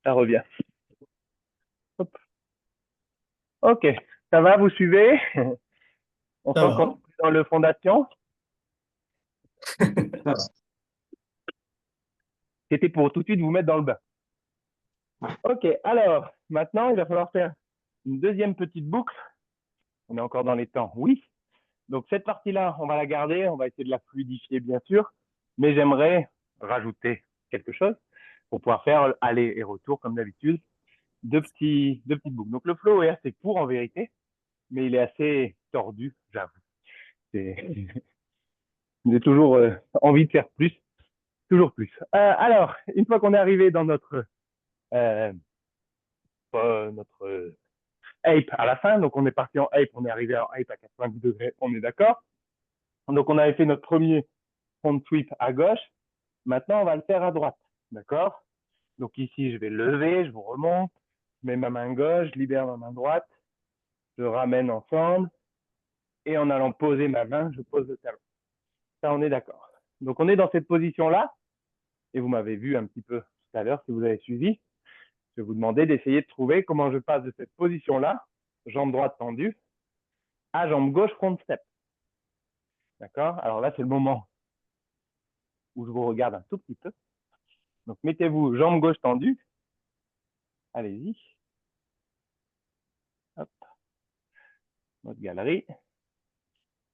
Ça revient. Hop. Ok, ça va, vous suivez? On Ça sent qu'on va. est dans le fondation. Ça va. C'était pour tout de suite vous mettre dans le bain. Ok, alors, maintenant, il va falloir faire une deuxième petite boucle. On est encore dans les temps, oui. Donc, cette partie-là, on va la garder. On va essayer de la fluidifier, bien sûr. Mais j'aimerais rajouter quelque chose pour pouvoir faire aller et retour, comme d'habitude, deux petites boucles. Donc, le flow est assez court, en vérité, mais il est assez tordu, j'avoue. J'ai toujours envie de faire plus, toujours plus. Alors, une fois qu'on est arrivé dans euh, notre ape à la fin, donc on est parti en ape, on est arrivé en ape à 90 degrés, on est d'accord. Donc on avait fait notre premier front sweep à gauche. Maintenant, on va le faire à droite, d'accord. Donc ici, je vais lever, je vous remonte, je mets ma main gauche, je libère ma main droite, je ramène ensemble, et en allant poser ma main, je pose le talon. Ça, on est d'accord. Donc on est dans cette position-là, et vous m'avez vu un petit peu tout à l'heure si vous avez suivi. Je vais vous demander d'essayer de trouver comment je passe de cette position-là, jambe droite tendue, à jambe gauche front step. D'accord? Alors là, c'est le moment où je vous regarde un tout petit peu. Donc mettez-vous jambe gauche tendue. Allez-y. Hop, notre galerie.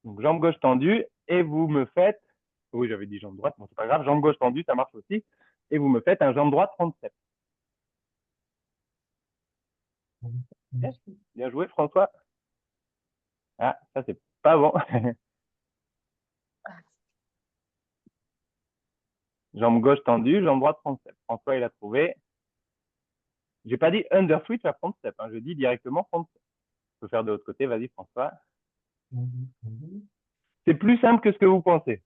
Donc jambe gauche tendue et vous me faites, oui j'avais dit jambe droite, bon c'est pas grave, jambe gauche tendue, ça marche aussi. Et vous me faites un jambe droite front step. Okay. Bien joué François. Ah, ça c'est pas bon. Jambe gauche tendue, jambe droite front step. François il a trouvé. J'ai pas dit under switch à front step, hein. Je dis directement front step. Je peux faire de l'autre côté, vas-y François. C'est plus simple que ce que vous pensez.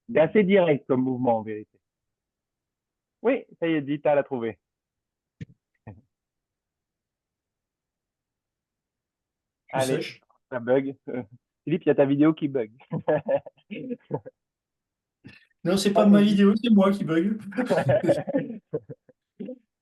C'est assez direct comme mouvement en vérité. Oui, ça y est, Dita l'a trouvé. Je Allez, sèche. ça bug. Philippe, il y a ta vidéo qui bug. Non, c'est pas ma Allez-y. vidéo, c'est moi qui bug.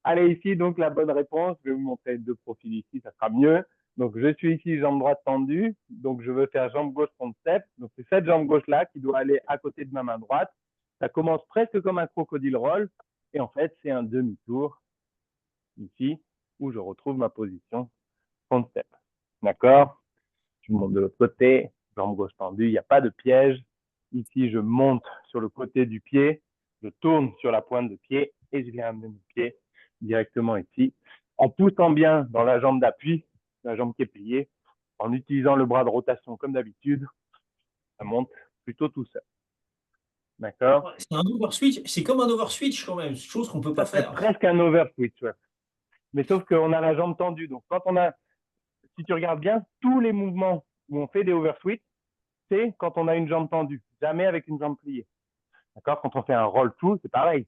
Allez, ici, donc la bonne réponse. Je vais vous montrer deux profils ici, ça sera mieux. Donc, je suis ici, jambe droite tendue. Donc, je veux faire jambe gauche front step. Donc, c'est cette jambe gauche-là qui doit aller à côté de ma main droite. Ça commence presque comme un crocodile roll. Et en fait, c'est un demi-tour ici où je retrouve ma position front step. D'accord? Je monte de l'autre côté, jambe gauche tendue, il n'y a pas de piège. Ici, je monte sur le côté du pied, je tourne sur la pointe de pied et je viens amener mon pied directement ici, en poussant bien dans la jambe d'appui, la jambe qui est pliée, en utilisant le bras de rotation comme d'habitude, ça monte plutôt tout seul. D'accord? Ouais, c'est un overswitch, c'est comme un overswitch quand même, chose qu'on peut Ça pas serait faire. presque un over switch, ouais. Mais sauf qu'on a la jambe tendue. Donc, quand on a, si tu regardes bien, tous les mouvements où on fait des over switch, c'est quand on a une jambe tendue, jamais avec une jambe pliée. D'accord? Quand on fait un roll through, c'est pareil.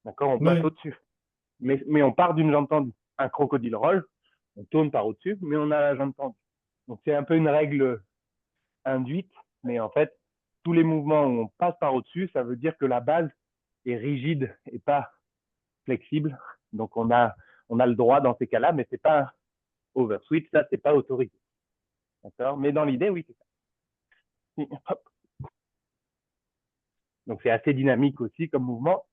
D'accord? On passe Ouais. au-dessus. Mais on part d'une jambe tendue. Un crocodile roll, on tourne par au-dessus, mais on a la jambe tendue. Donc c'est un peu une règle induite, mais en fait, tous les mouvements où on passe par au-dessus, ça veut dire que la base est rigide et pas flexible. Donc on a le droit dans ces cas-là, mais c'est pas un overswitch, ça c'est pas autorisé. D'accord? Mais dans l'idée, oui, c'est ça. Hop. Donc c'est assez dynamique aussi comme mouvement.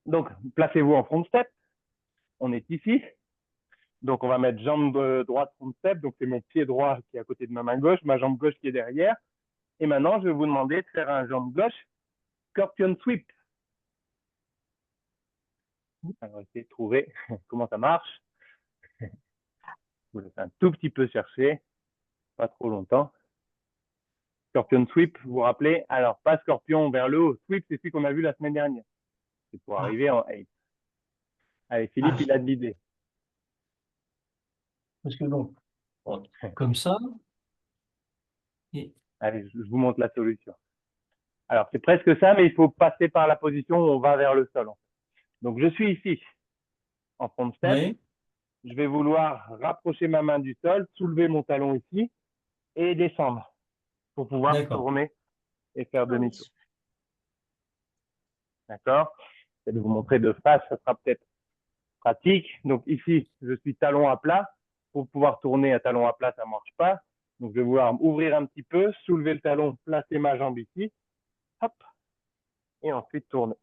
Donc placez-vous en front step. On est ici. Donc on va mettre jambe droite front step. Donc c'est mon pied droit qui est à côté de ma main gauche, ma jambe gauche qui est derrière. Et maintenant, je vais vous demander de faire un jambe gauche scorpion sweep. On va essayer de trouver comment ça marche. Vous laissez un tout petit peu chercher, pas trop longtemps. Scorpion sweep, vous vous rappelez? Alors, pas scorpion vers le haut. Sweep, c'est celui qu'on a vu la semaine dernière. C'est pour Ah, arriver en 8. Allez, ah, Philippe, il a de l'idée. parce que donc, comme ça, et Allez, je vous montre la solution. Alors, c'est presque ça, mais il faut passer par la position où on va vers le sol. Donc, je suis ici, en front step. ouais, je vais vouloir rapprocher ma main du sol, soulever mon talon ici et descendre pour pouvoir tourner et faire demi-tour. D'accord? Je vais vous montrer de face, ça sera peut-être pratique. Donc ici, je suis talon à plat. Pour pouvoir tourner à talon à plat, ça ne marche pas. Donc je vais vouloir ouvrir un petit peu, soulever le talon, placer ma jambe ici. Hop. Et ensuite tourner.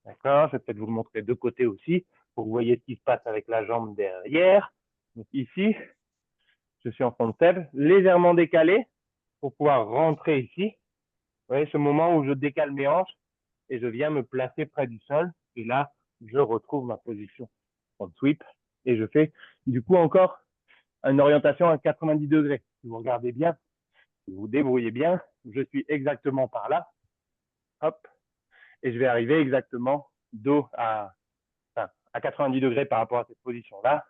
D'accord? Je vais peut-être vous le montrer de côté aussi pour que vous voyez ce qui se passe avec la jambe derrière. Donc ici, je suis en front step, légèrement décalé pour pouvoir rentrer ici. Vous voyez ce moment où je décale mes hanches et je viens me placer près du sol. Et là, je retrouve ma position front sweep et je fais du coup encore une orientation à 90 degrés. Si vous regardez bien, si vous vous débrouillez bien, je suis exactement par là. Hop. Et je vais arriver exactement dos à 90 degrés par rapport à cette position-là.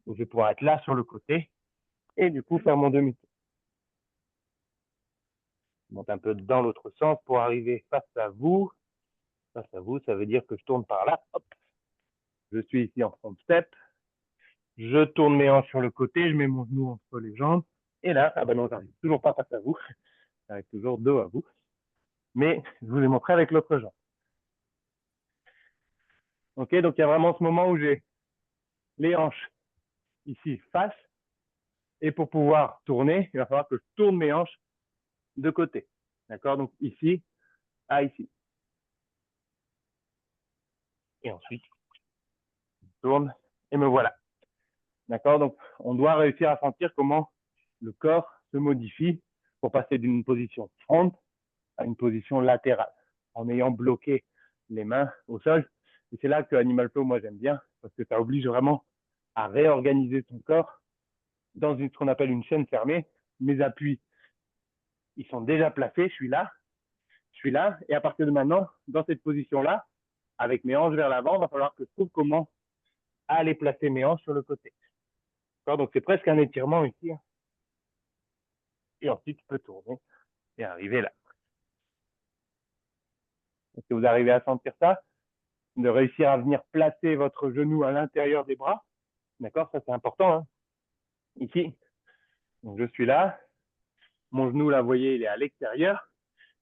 Donc, je vais pouvoir être là sur le côté et du coup faire mon demi-tour. Je monte un peu dans l'autre sens pour arriver face à vous. Face à vous, ça veut dire que je tourne par là. Hop. Je suis ici en front step. Je tourne mes hanches sur le côté. Je mets mon genou entre les jambes. Et là, ah ben non, j'arrive toujours pas face à vous. J'arrive toujours dos à vous. Mais je vous ai montré avec l'autre jambe. Ok, donc il y a vraiment ce moment où j'ai les hanches ici face. Et pour pouvoir tourner, il va falloir que je tourne mes hanches de côté. D'accord? Donc ici à ici. Et ensuite, je tourne et me voilà. D'accord? Donc, on doit réussir à sentir comment le corps se modifie pour passer d'une position front à une position latérale en ayant bloqué les mains au sol. Et c'est là que Animal Flow, moi, j'aime bien parce que ça oblige vraiment à réorganiser ton corps dans ce qu'on appelle une chaîne fermée. Mes appuis, ils sont déjà placés. Je suis là. Et à partir de maintenant, dans cette position-là, avec mes hanches vers l'avant, il va falloir que je trouve comment aller placer mes hanches sur le côté. Donc, c'est presque un étirement ici. Et ensuite, tu peux tourner et arriver là. Est-ce que vous arrivez à sentir ça? De réussir à venir placer votre genou à l'intérieur des bras. D'accord? Ça, c'est important. Hein? Ici. Donc, je suis là. Mon genou, là, vous voyez, il est à l'extérieur.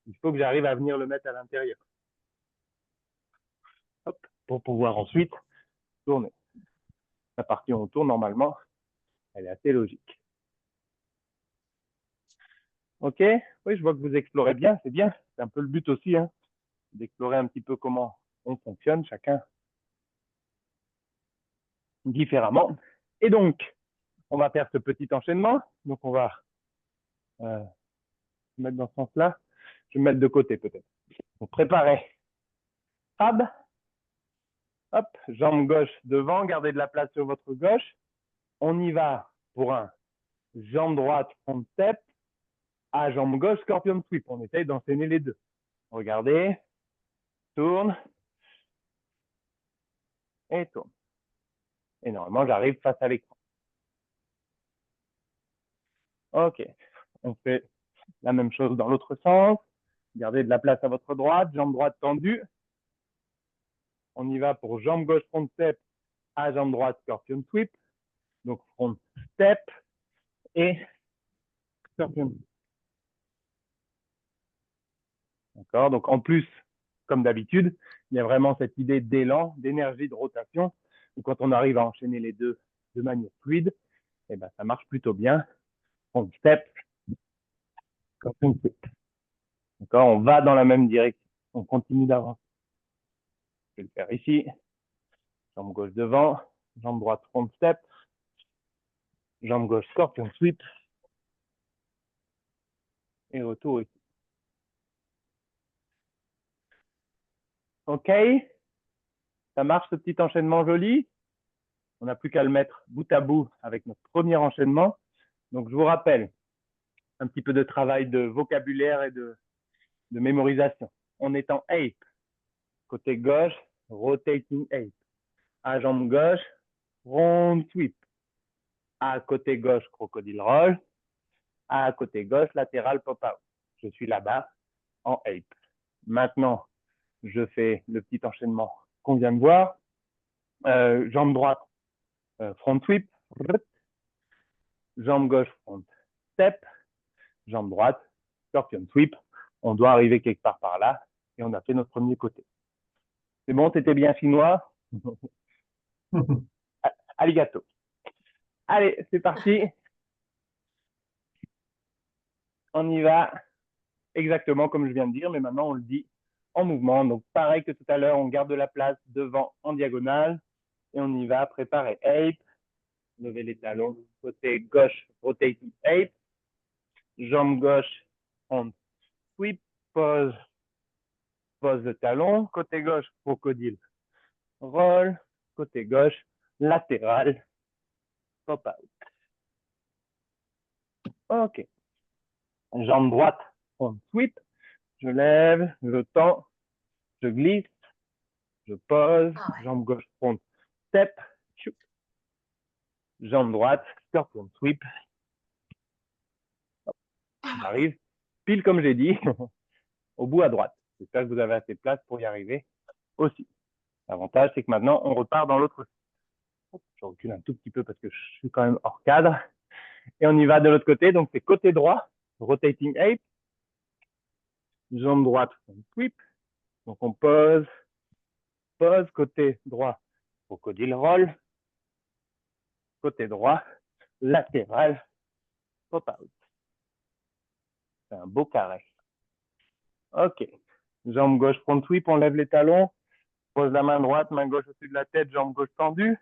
Il faut que j'arrive à venir le mettre à l'intérieur. Hop, pour pouvoir ensuite tourner. La partie où on tourne normalement, elle est assez logique. Ok? Oui, je vois que vous explorez bien, c'est bien. C'est un peu le but aussi, hein, d'explorer un petit peu comment on fonctionne, chacun différemment. Et donc, on va faire ce petit enchaînement. Donc, on va se mettre dans ce sens-là. Je vais me mettre de côté peut-être. Donc, préparez. Crab. Hop, jambe gauche devant, gardez de la place sur votre gauche. On y va pour un jambe droite front step à jambe gauche scorpion sweep. On essaye d'enchaîner les deux. Regardez, tourne et tourne. Et normalement, j'arrive face à l'écran. Ok, on fait la même chose dans l'autre sens. Gardez de la place à votre droite, jambe droite tendue. On y va pour jambe gauche front step à jambe droite scorpion sweep. Donc front step et scorpion sweep. D'accord? Donc en plus, comme d'habitude, il y a vraiment cette idée d'élan, d'énergie, de rotation. Et quand on arrive à enchaîner les deux de manière fluide, eh ben, ça marche plutôt bien. Front step, scorpion sweep. D'accord? On va dans la même direction. On continue d'avancer. Je vais le faire ici. Jambe gauche devant, jambe droite front step, jambe gauche scorpion sweep et retour ici. Ok, ça marche ce petit enchaînement joli. On n'a plus qu'à le mettre bout à bout avec notre premier enchaînement. Donc je vous rappelle un petit peu de travail de vocabulaire et de mémorisation. On est en ape, côté gauche, rotating ape. À jambe gauche, front sweep. À côté gauche, crocodile roll. À côté gauche, latéral pop-out. Je suis là-bas en ape. Maintenant, je fais le petit enchaînement qu'on vient de voir. Jambe droite, front sweep. Jambe gauche, front step. Jambe droite, scorpion sweep. On doit arriver quelque part par là. Et on a fait notre premier côté. C'est bon, c'était bien chinois. Arigato. Allez, c'est parti. On y va exactement comme je viens de dire, mais maintenant on le dit en mouvement. Donc pareil que tout à l'heure, on garde de la place devant en diagonale. Et on y va, préparer ape. Levez les talons. Côté gauche, rotating ape. Jambe gauche, front sweep. Pose de talon. Côté gauche, crocodile. Roll. Côté gauche, latéral. Pop out. OK. Jambe droite, front sweep. Je lève, je tends, je glisse, je pose. Jambe gauche, front step. Jambe droite, scorpion sweep. J'arrive pile comme j'ai dit, au bout à droite. J'espère que vous avez assez de place pour y arriver aussi. L'avantage, c'est que maintenant, on repart dans l'autre sens. Je recule un tout petit peu parce que je suis quand même hors cadre. Et on y va de l'autre côté. Donc, c'est côté droit, rotating ape. Jambe droite, sweep. Donc, on pose, côté droit, crocodile roll. Côté droit, latéral, pop out. C'est un beau carré. OK. Jambe gauche, front sweep, on lève les talons. Pose la main droite, main gauche au-dessus de la tête, jambe gauche tendue.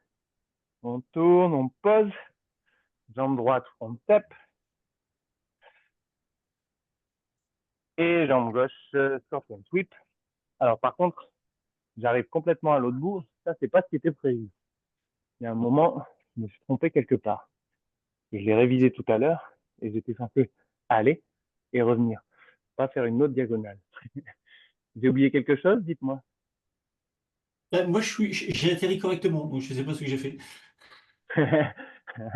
On tourne, on pose. Jambe droite, front step. Et jambe gauche, scorpion sweep. Alors par contre, j'arrive complètement à l'autre bout. Ça, c'est pas ce qui était prévu. Il y a un moment, je me suis trompé quelque part. Je l'ai révisé tout à l'heure et j'étais censé aller et revenir. Pas faire une autre diagonale. J'ai oublié quelque chose, dites-moi. Moi, j'ai atterri correctement, donc je ne sais pas ce que j'ai fait.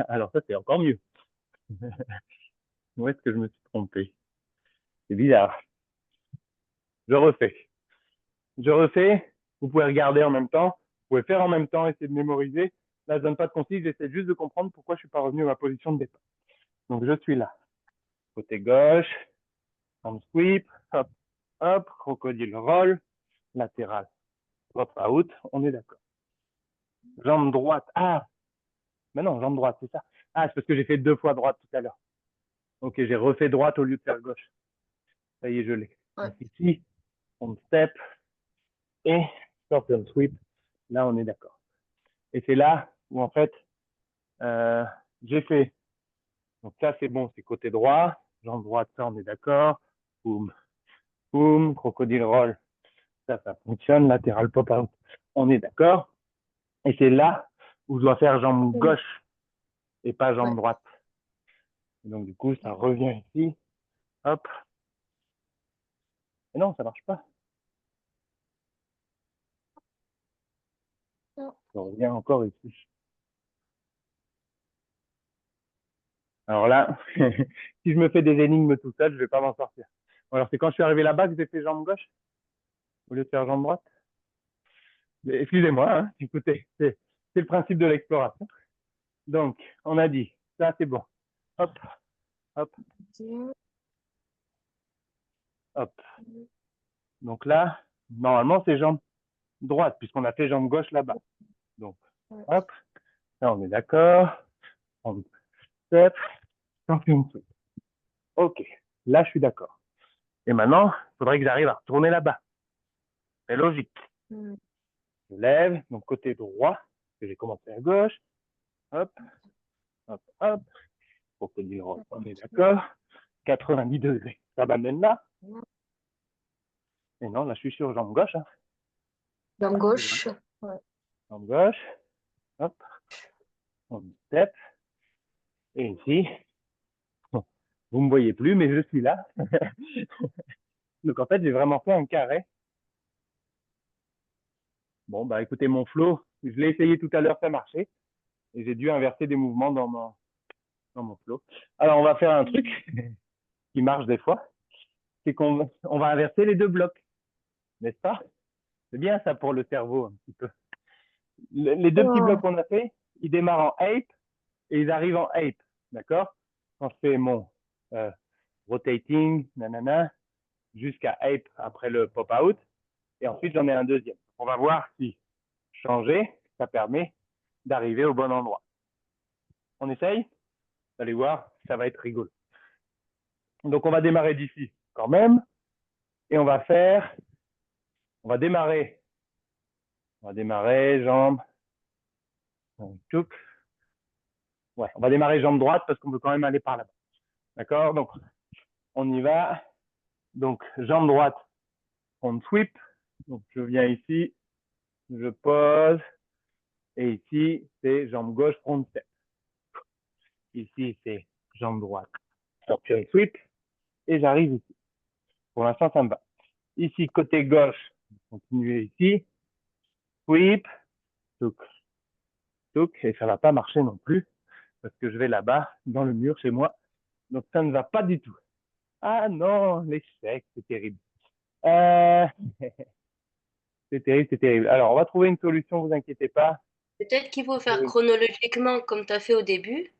Alors ça, c'est encore mieux. Où est-ce que je me suis trompé? C'est bizarre. Je refais. Vous pouvez regarder en même temps. Vous pouvez faire en même temps, essayer de mémoriser. Là, je donne pas de consigne, j'essaie juste de comprendre pourquoi je suis pas revenu à ma position de départ. Donc, je suis là. Côté gauche, arm sweep, hop, hop, crocodile roll, latéral, hop out, on est d'accord. Jambe droite, mais non, jambe droite, c'est ça. C'est parce que j'ai fait 2 fois droite tout à l'heure. Ok, j'ai refait droite au lieu de faire gauche. Ça y est, je l'ai. Ouais. Ici, on step et scorpion sweep. Là, on est d'accord. Et c'est là où, en fait, j'ai fait. Donc ça, c'est bon, c'est côté droit. Jambe droite, ça, on est d'accord. Boum, boum, crocodile roll. Ça fonctionne. Latéral pop out, on est d'accord. Et c'est là où je dois faire jambe gauche et pas jambe droite. Et donc, du coup, ça revient ici. Hop. Et non, ça marche pas. Non. Ça revient encore ici. Alors là, si je me fais des énigmes tout seul, je vais pas m'en sortir. Alors, c'est quand je suis arrivé là-bas que j'ai fait jambe gauche au lieu de faire jambe droite. Excusez-moi, hein, écoutez, c'est le principe de l'exploration. Donc, on a dit, ça c'est bon. Hop, hop, hop. Donc là, normalement, c'est jambe droite, puisqu'on a fait jambe gauche là-bas. Donc, hop, là on est d'accord. On step, champion. Ok, là je suis d'accord. Et maintenant, il faudrait que j'arrive à retourner là-bas. C'est logique. Je lève, donc côté droit, que j'ai commencé à gauche. Hop, hop, hop. Crocodile roll, on est d'accord. 90 degrés. Ça m'amène là. Et non, là je suis sur jambe gauche. Hein. Jambe gauche. Ouais. Jambe gauche. Hop. On step. Et ici, vous ne me voyez plus, mais je suis là. Donc en fait, j'ai vraiment fait un carré. Bon, bah écoutez, mon flow, je l'ai essayé tout à l'heure, ça marchait. Et j'ai dû inverser des mouvements dans mon flow. Alors, on va faire un truc qui marche des fois. C'est qu'on va inverser les 2 blocs. N'est-ce pas? C'est bien ça pour le cerveau, un petit peu. Les deux petits Wow. blocs qu'on a fait, ils démarrent en ape et ils arrivent en ape. D'accord? Quand je fais mon rotating, nanana, jusqu'à ape après le pop-out. Et ensuite, j'en ai un deuxième. On va voir si changer, ça permet d'arriver au bon endroit. On essaye? Vous allez voir, ça va être rigolo. Donc, on va démarrer d'ici quand même. Et on va démarrer, jambes. Ouais, on va démarrer jambe droite parce qu'on veut quand même aller par là-bas. D'accord? Donc, on y va. Donc, jambe droite, front sweep. Donc, je viens ici, je pose. Et ici, c'est jambe gauche, front step. Ici, c'est jambe droite, scorpion sweep. Et j'arrive ici. Pour l'instant, ça me va. Ici, côté gauche, continuez ici. Sweep. Touk. Touk. Et ça ne va pas marcher non plus parce que je vais là-bas, dans le mur chez moi. Donc, ça ne va pas du tout. Ah non, l'échec, c'est terrible. C'est terrible, c'est terrible. Alors, on va trouver une solution, vous inquiétez pas. Peut-être qu'il faut faire chronologiquement comme tu as fait au début.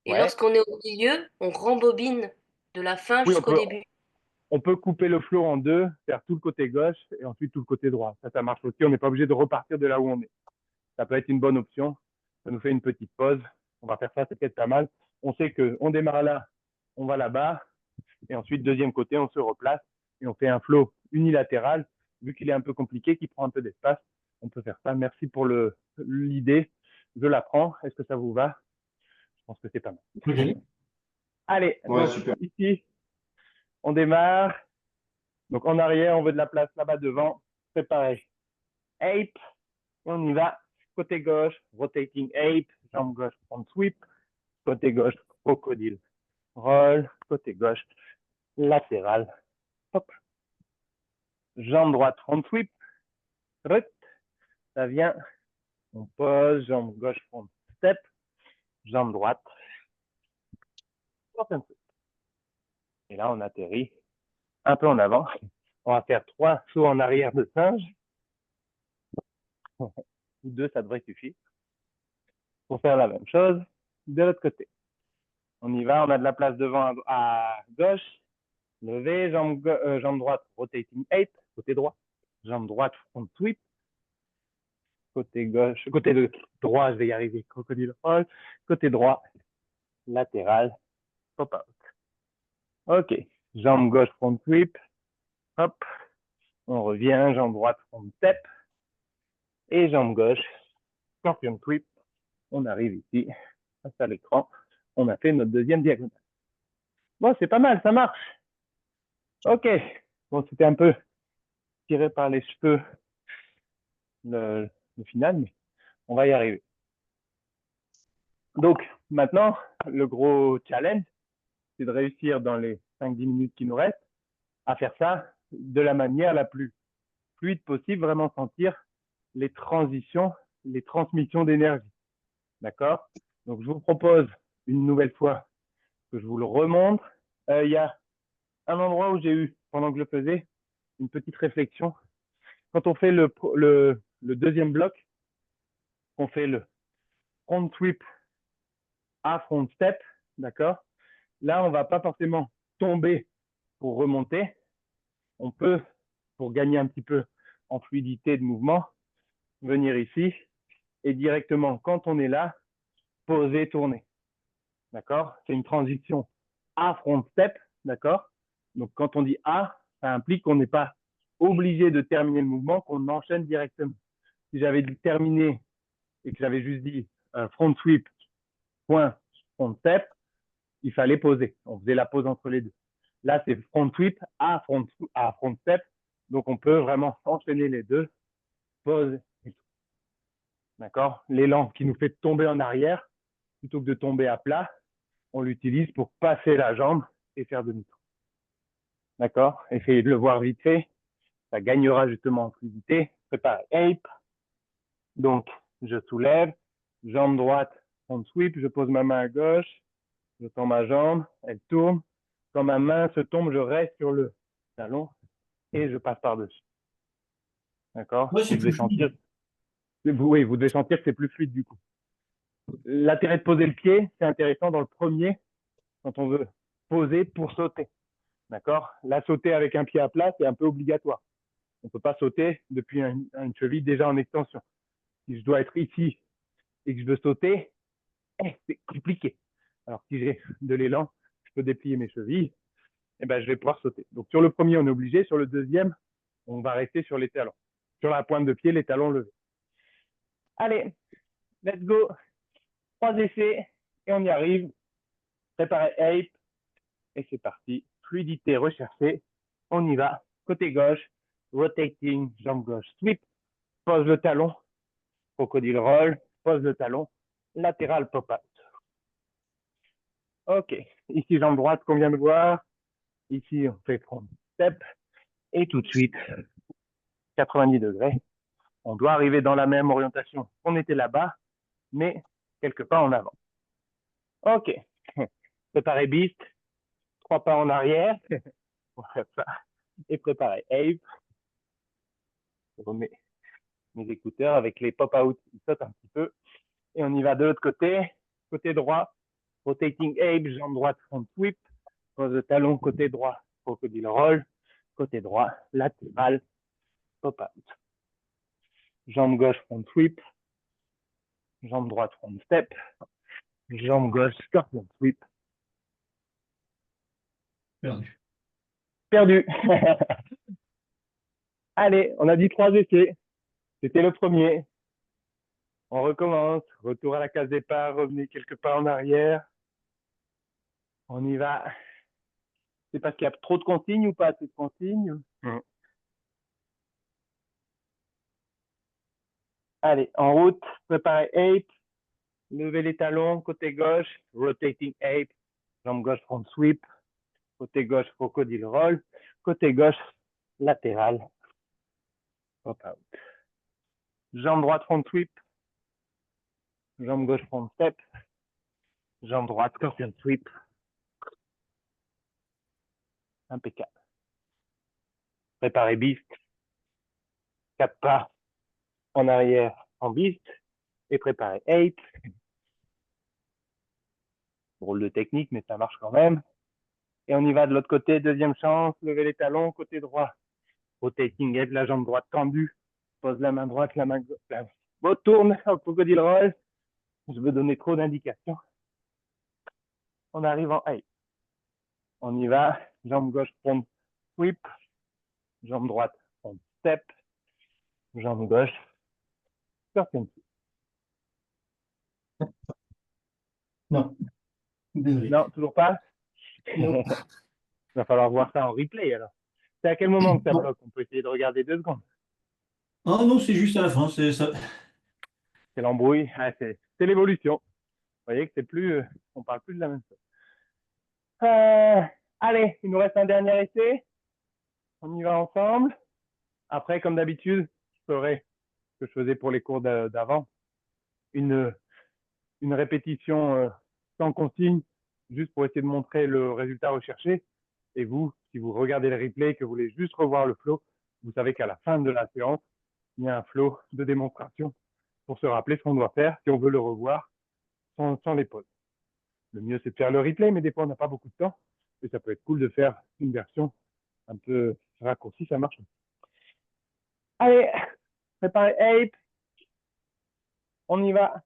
Et Ouais. lorsqu'on est au milieu, on rembobine de la fin Oui, jusqu'au début. on peut couper le flow en deux, faire tout le côté gauche et ensuite tout le côté droit. Ça marche aussi. On n'est pas obligé de repartir de là où on est. Ça peut être une bonne option. Ça nous fait une petite pause. On va faire ça, c'est peut-être pas mal. On sait qu'on démarre là, on va là-bas. Et ensuite, deuxième côté, on se replace et on fait un flow unilatéral. Vu qu'il est un peu compliqué, qu'il prend un peu d'espace, on peut faire ça. Merci pour l'idée. Je la prends. Est-ce que ça vous va? Je pense que c'est pas mal. Ok. Allez, Ouais, donc super. ici, on démarre. Donc en arrière, on veut de la place là-bas devant. Préparé. Ape. On y va. Côté gauche, rotating ape. Jambe gauche, front sweep. Côté gauche, crocodile. Roll. Côté gauche, latéral. Hop. Jambe droite, front sweep. Ça vient. On pose. Jambe gauche, front step. Jambe droite. Et là, on atterrit un peu en avant. On va faire 3 sauts en arrière de singe. Ou 2, ça devrait suffire. Pour faire la même chose de l'autre côté. On y va, on a de la place devant à gauche. Levé, jambe droite, rotating ape, côté droit. Jambe droite, front sweep. Côté gauche, côté droit, je vais y arriver, crocodile roll. Côté droit, latéral, pop out. Ok, jambe gauche, front sweep. Hop, on revient, jambe droite, front step. Et jambe gauche, scorpion sweep. On arrive ici, face à l'écran. On a fait notre deuxième diagonale. Bon, c'est pas mal, ça marche. Ok, bon, c'était un peu tiré par les cheveux le final, mais on va y arriver. Donc, maintenant, le gros challenge, c'est de réussir dans les 5-10 minutes qui nous restent à faire ça de la manière la plus fluide possible, vraiment sentir les transitions, les transmissions d'énergie. D'accord? Donc, je vous propose une nouvelle fois que je vous le remontre. Il y a un endroit où j'ai eu, pendant que je le faisais, une petite réflexion. Quand on fait le deuxième bloc, on fait le front sweep à front step, d'accord? Là, on ne va pas forcément tomber pour remonter. On peut, pour gagner un petit peu en fluidité de mouvement, venir ici et directement, quand on est là, poser, tourner. D'accord? C'est une transition à front step, d'accord? Donc, quand on dit A, ça implique qu'on n'est pas obligé de terminer le mouvement, qu'on enchaîne directement. Si j'avais terminé et que j'avais juste dit front sweep, point, front step, il fallait poser. On faisait la pause entre les deux. Là, c'est front sweep à front step. Donc, on peut vraiment enchaîner les deux, pause et tout. D'accord? L'élan qui nous fait tomber en arrière, plutôt que de tomber à plat, on l'utilise pour passer la jambe et faire demi-tour. D'accord? Essayez de le voir vite fait. Ça gagnera justement en fluidité. Préparez. Ape. Donc, je soulève. Jambe droite, front sweep. Je pose ma main à gauche. Je tends ma jambe. Elle tourne. Quand ma main se tombe, je reste sur le talon et je passe par-dessus. D'accord? Ouais, c'est Vous devez plus fluide. sentir. Oui, vous devez sentir que c'est plus fluide du coup. L'intérêt de poser le pied, c'est intéressant dans le premier, quand on veut poser pour sauter. D'accord? Là, sauter avec un pied à plat, c'est un peu obligatoire. On ne peut pas sauter depuis une cheville déjà en extension. Si je dois être ici et que je veux sauter, c'est compliqué. Alors, si j'ai de l'élan, je peux déplier mes chevilles, et ben, je vais pouvoir sauter. Donc, sur le premier, on est obligé. Sur le deuxième, on va rester sur les talons. Sur la pointe de pied, les talons levés. Allez, let's go. 3 essais et on y arrive. Préparez ape et c'est parti. Fluidité recherchée. On y va. Côté gauche, rotating, jambe gauche, sweep. Pose le talon, crocodile roll. Pose le talon, latéral pop-out. Ok, ici jambe droite qu'on vient de voir. Ici, on fait front step. Et tout de suite, 90 degrés. On doit arriver dans la même orientation qu'on était là-bas, mais quelques pas en avant. Ok, préparez beast. 3 pas en arrière. On va faire ça. Et préparez ape. Je remets mes écouteurs avec les pop-out qui sautent un petit peu. Et on y va de l'autre côté. Côté droit, rotating ape, jambe droite, front sweep. Pose le talon, côté droit, crocodile roll. Côté droit, latéral, pop-out. Jambe gauche, front sweep. Jambe droite, front step. Jambe gauche, scorpion sweep. Perdu. Perdu. Allez, on a dit 3 essais. C'était le premier. On recommence. Retour à la case départ. Revenez quelques pas en arrière. On y va. C'est parce qu'il y a trop de consignes ou pas assez de consignes? Allez, en route. Préparez ape. Levez les talons. Côté gauche. Rotating ape. Jambe gauche front sweep. Côté gauche crocodile roll. Côté gauche latéral. Pop out. Jambe droite front sweep. Jambe gauche front step. Jambe droite scorpion sweep. Impeccable. Préparez beast. 4 pas en arrière en beast. Et préparez ape. Drôle de technique, mais ça marche quand même. Et on y va de l'autre côté, deuxième chance. Levez les talons, côté droit. Rotating ape, la jambe droite tendue. Pose la main droite, la main gauche. Retourne au crocodile roll. Je veux donner trop d'indications. On arrive en ape. On y va. Jambe gauche, front sweep. Jambe droite, front step. Jambe gauche, scorpion sweep. Non, désolé. Non, toujours pas. Non. Il va falloir voir ça en replay alors. C'est à quel moment que ça Non. bloque? On peut essayer de regarder 2 secondes. Ah non, c'est juste à la fin. C'est ça. C'est l'embrouille. Ah, c'est l'évolution. Vous voyez que c'est plus, on parle plus de la même chose. Allez, il nous reste un dernier essai. On y va ensemble. Après, comme d'habitude, je ferai ce que je faisais pour les cours d'avant. Une répétition sans consigne, juste pour essayer de montrer le résultat recherché. Et vous, si vous regardez le replay, que vous voulez juste revoir le flow, vous savez qu'à la fin de la séance, il y a un flow de démonstration pour se rappeler ce qu'on doit faire si on veut le revoir sans les pauses. Le mieux, c'est de faire le replay, mais des fois, on n'a pas beaucoup de temps. Et ça peut être cool de faire une version un peu raccourcie, ça marche. Allez, préparez ape. On y va.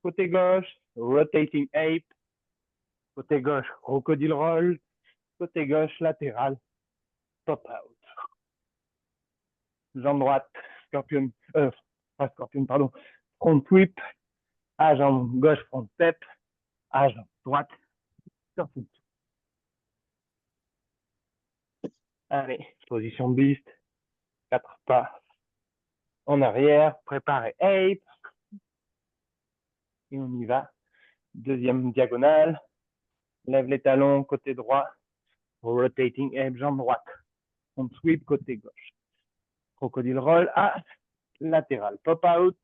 Côté gauche, rotating ape. Côté gauche, crocodile roll. Côté gauche, latéral, pop out. Jambe droite, scorpion, pas scorpion, pardon, front sweep. À jambe gauche, front step. À jambe droite, scorpion. Allez, position beast. 4 pas en arrière. Préparez ape. Et on y va. Deuxième diagonale. Lève les talons, côté droit. Rotating ape, jambe droite. Front sweep, côté gauche. Crocodile roll à latéral. Pop out.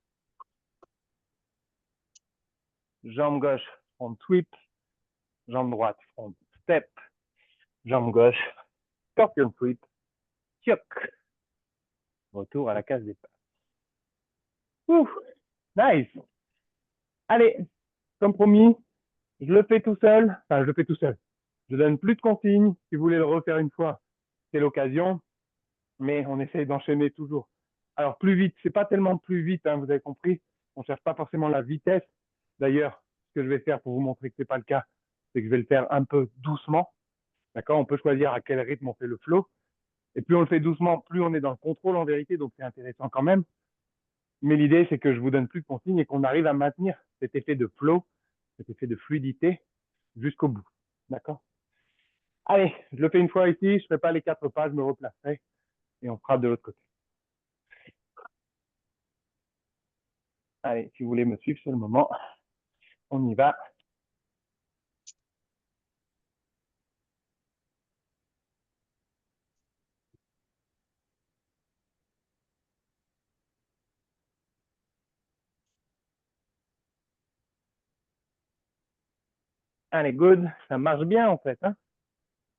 Jambe gauche, front sweep. Jambe droite, front step. Jambe gauche, scorpion sweep. Tioc. Retour à la case départ. Ouh, nice. Allez, comme promis, je le fais tout seul. Enfin, je le fais tout seul. Je donne plus de consignes. Si vous voulez le refaire une fois, c'est l'occasion. Mais on essaye d'enchaîner toujours. Alors, plus vite, c'est pas tellement plus vite, hein, vous avez compris. On cherche pas forcément la vitesse. D'ailleurs, ce que je vais faire pour vous montrer que c'est pas le cas, c'est que je vais le faire un peu doucement. D'accord? On peut choisir à quel rythme on fait le flow. Et plus on le fait doucement, plus on est dans le contrôle en vérité. Donc, c'est intéressant quand même. Mais l'idée, c'est que je vous donne plus de consignes et qu'on arrive à maintenir cet effet de flow, cet effet de fluidité jusqu'au bout. D'accord? Allez, je le fais une fois ici, je ne ferai pas les 4 pas, je me replacerai et on fera de l'autre côté. Allez, si vous voulez me suivre, c'est le moment. On y va. Allez, good. Ça marche bien en fait. Hein,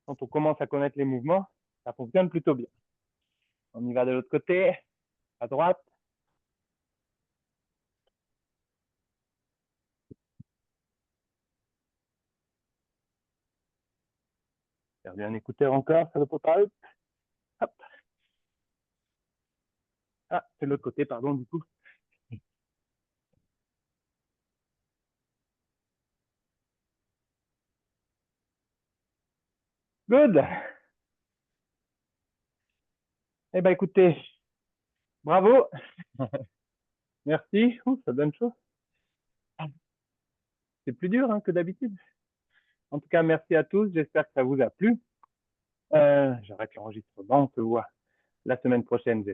quand on commence à connaître les mouvements, ça fonctionne plutôt bien. On y va de l'autre côté, à droite. Perdu un écouteur encore, ça ne peut pas. Hop. Ah, c'est l'autre côté, pardon, du coup. Good. Eh ben écoutez, bravo. Merci. Ouh, ça donne chaud. C'est plus dur hein, que d'habitude. En tout cas, merci à tous. J'espère que ça vous a plu. J'arrête l'enregistrement. On se voit la semaine prochaine.